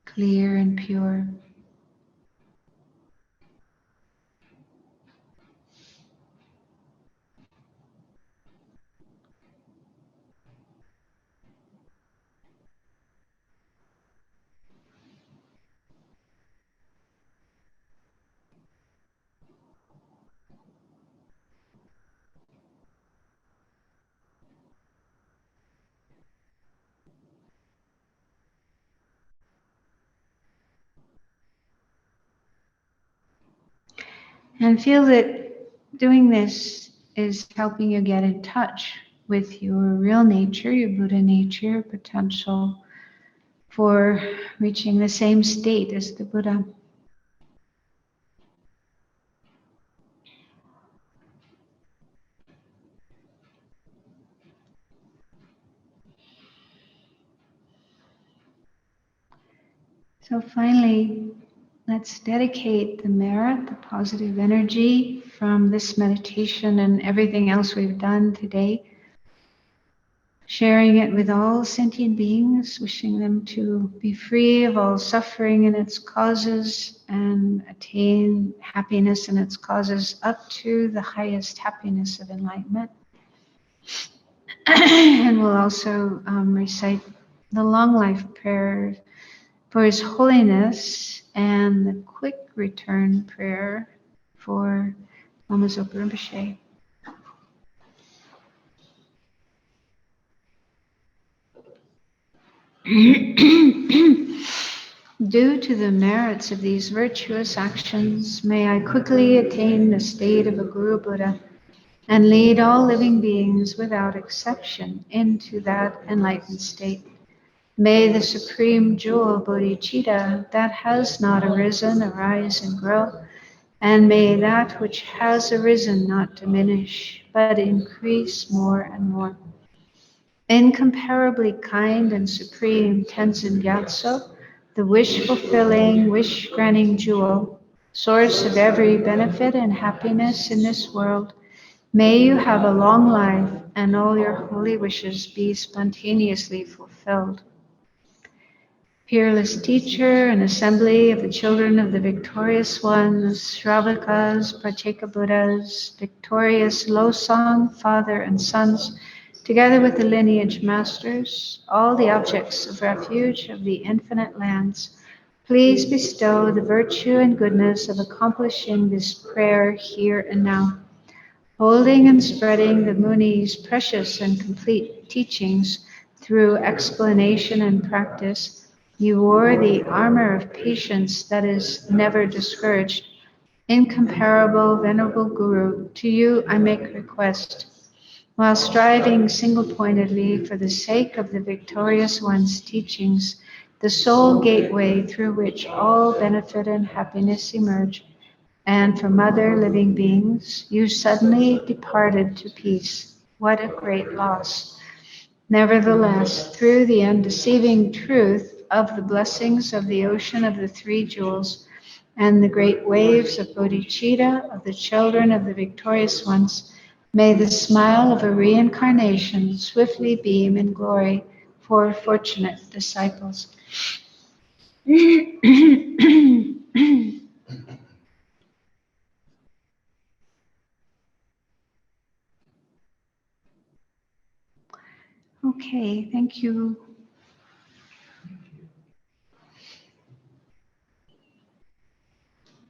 A: clear, and pure. And feel that doing this is helping you get in touch with your real nature, your Buddha nature, your potential for reaching the same state as the Buddha. So finally, let's dedicate the merit, the positive energy from this meditation and everything else we've done today, sharing it with all sentient beings, wishing them to be free of all suffering and its causes and attain happiness and its causes up to the highest happiness of enlightenment. And we'll also recite the long life prayer for His Holiness and the quick return prayer for Lama Zopa Rinpoche. Due to the merits of these virtuous actions, may I quickly attain the state of a Guru Buddha and lead all living beings without exception into that enlightened state. May the supreme jewel bodhicitta that has not arisen arise and grow, and may that which has arisen not diminish, but increase more and more. Incomparably kind and supreme Tenzin Gyatso, the wish-fulfilling, wish-granting jewel, source of every benefit and happiness in this world, may you have a long life and all your holy wishes be spontaneously fulfilled. Peerless teacher and assembly of the children of the victorious ones, Shravakas, Pracheka Buddhas, victorious Losang, father and sons, together with the lineage masters, all the objects of refuge of the infinite lands, please bestow the virtue and goodness of accomplishing this prayer here and now. Holding and spreading the Muni's precious and complete teachings through explanation and practice, you wore the armor of patience that is never discouraged. Incomparable, venerable Guru, to you I make request. While striving single-pointedly for the sake of the victorious one's teachings, the sole gateway through which all benefit and happiness emerge, and from other living beings, you suddenly departed to peace. What a great loss. Nevertheless, through the undeceiving truth of the blessings of the ocean of the three jewels and the great waves of bodhicitta of the children of the victorious ones, may the smile of a reincarnation swiftly beam in glory for fortunate disciples. Okay, thank you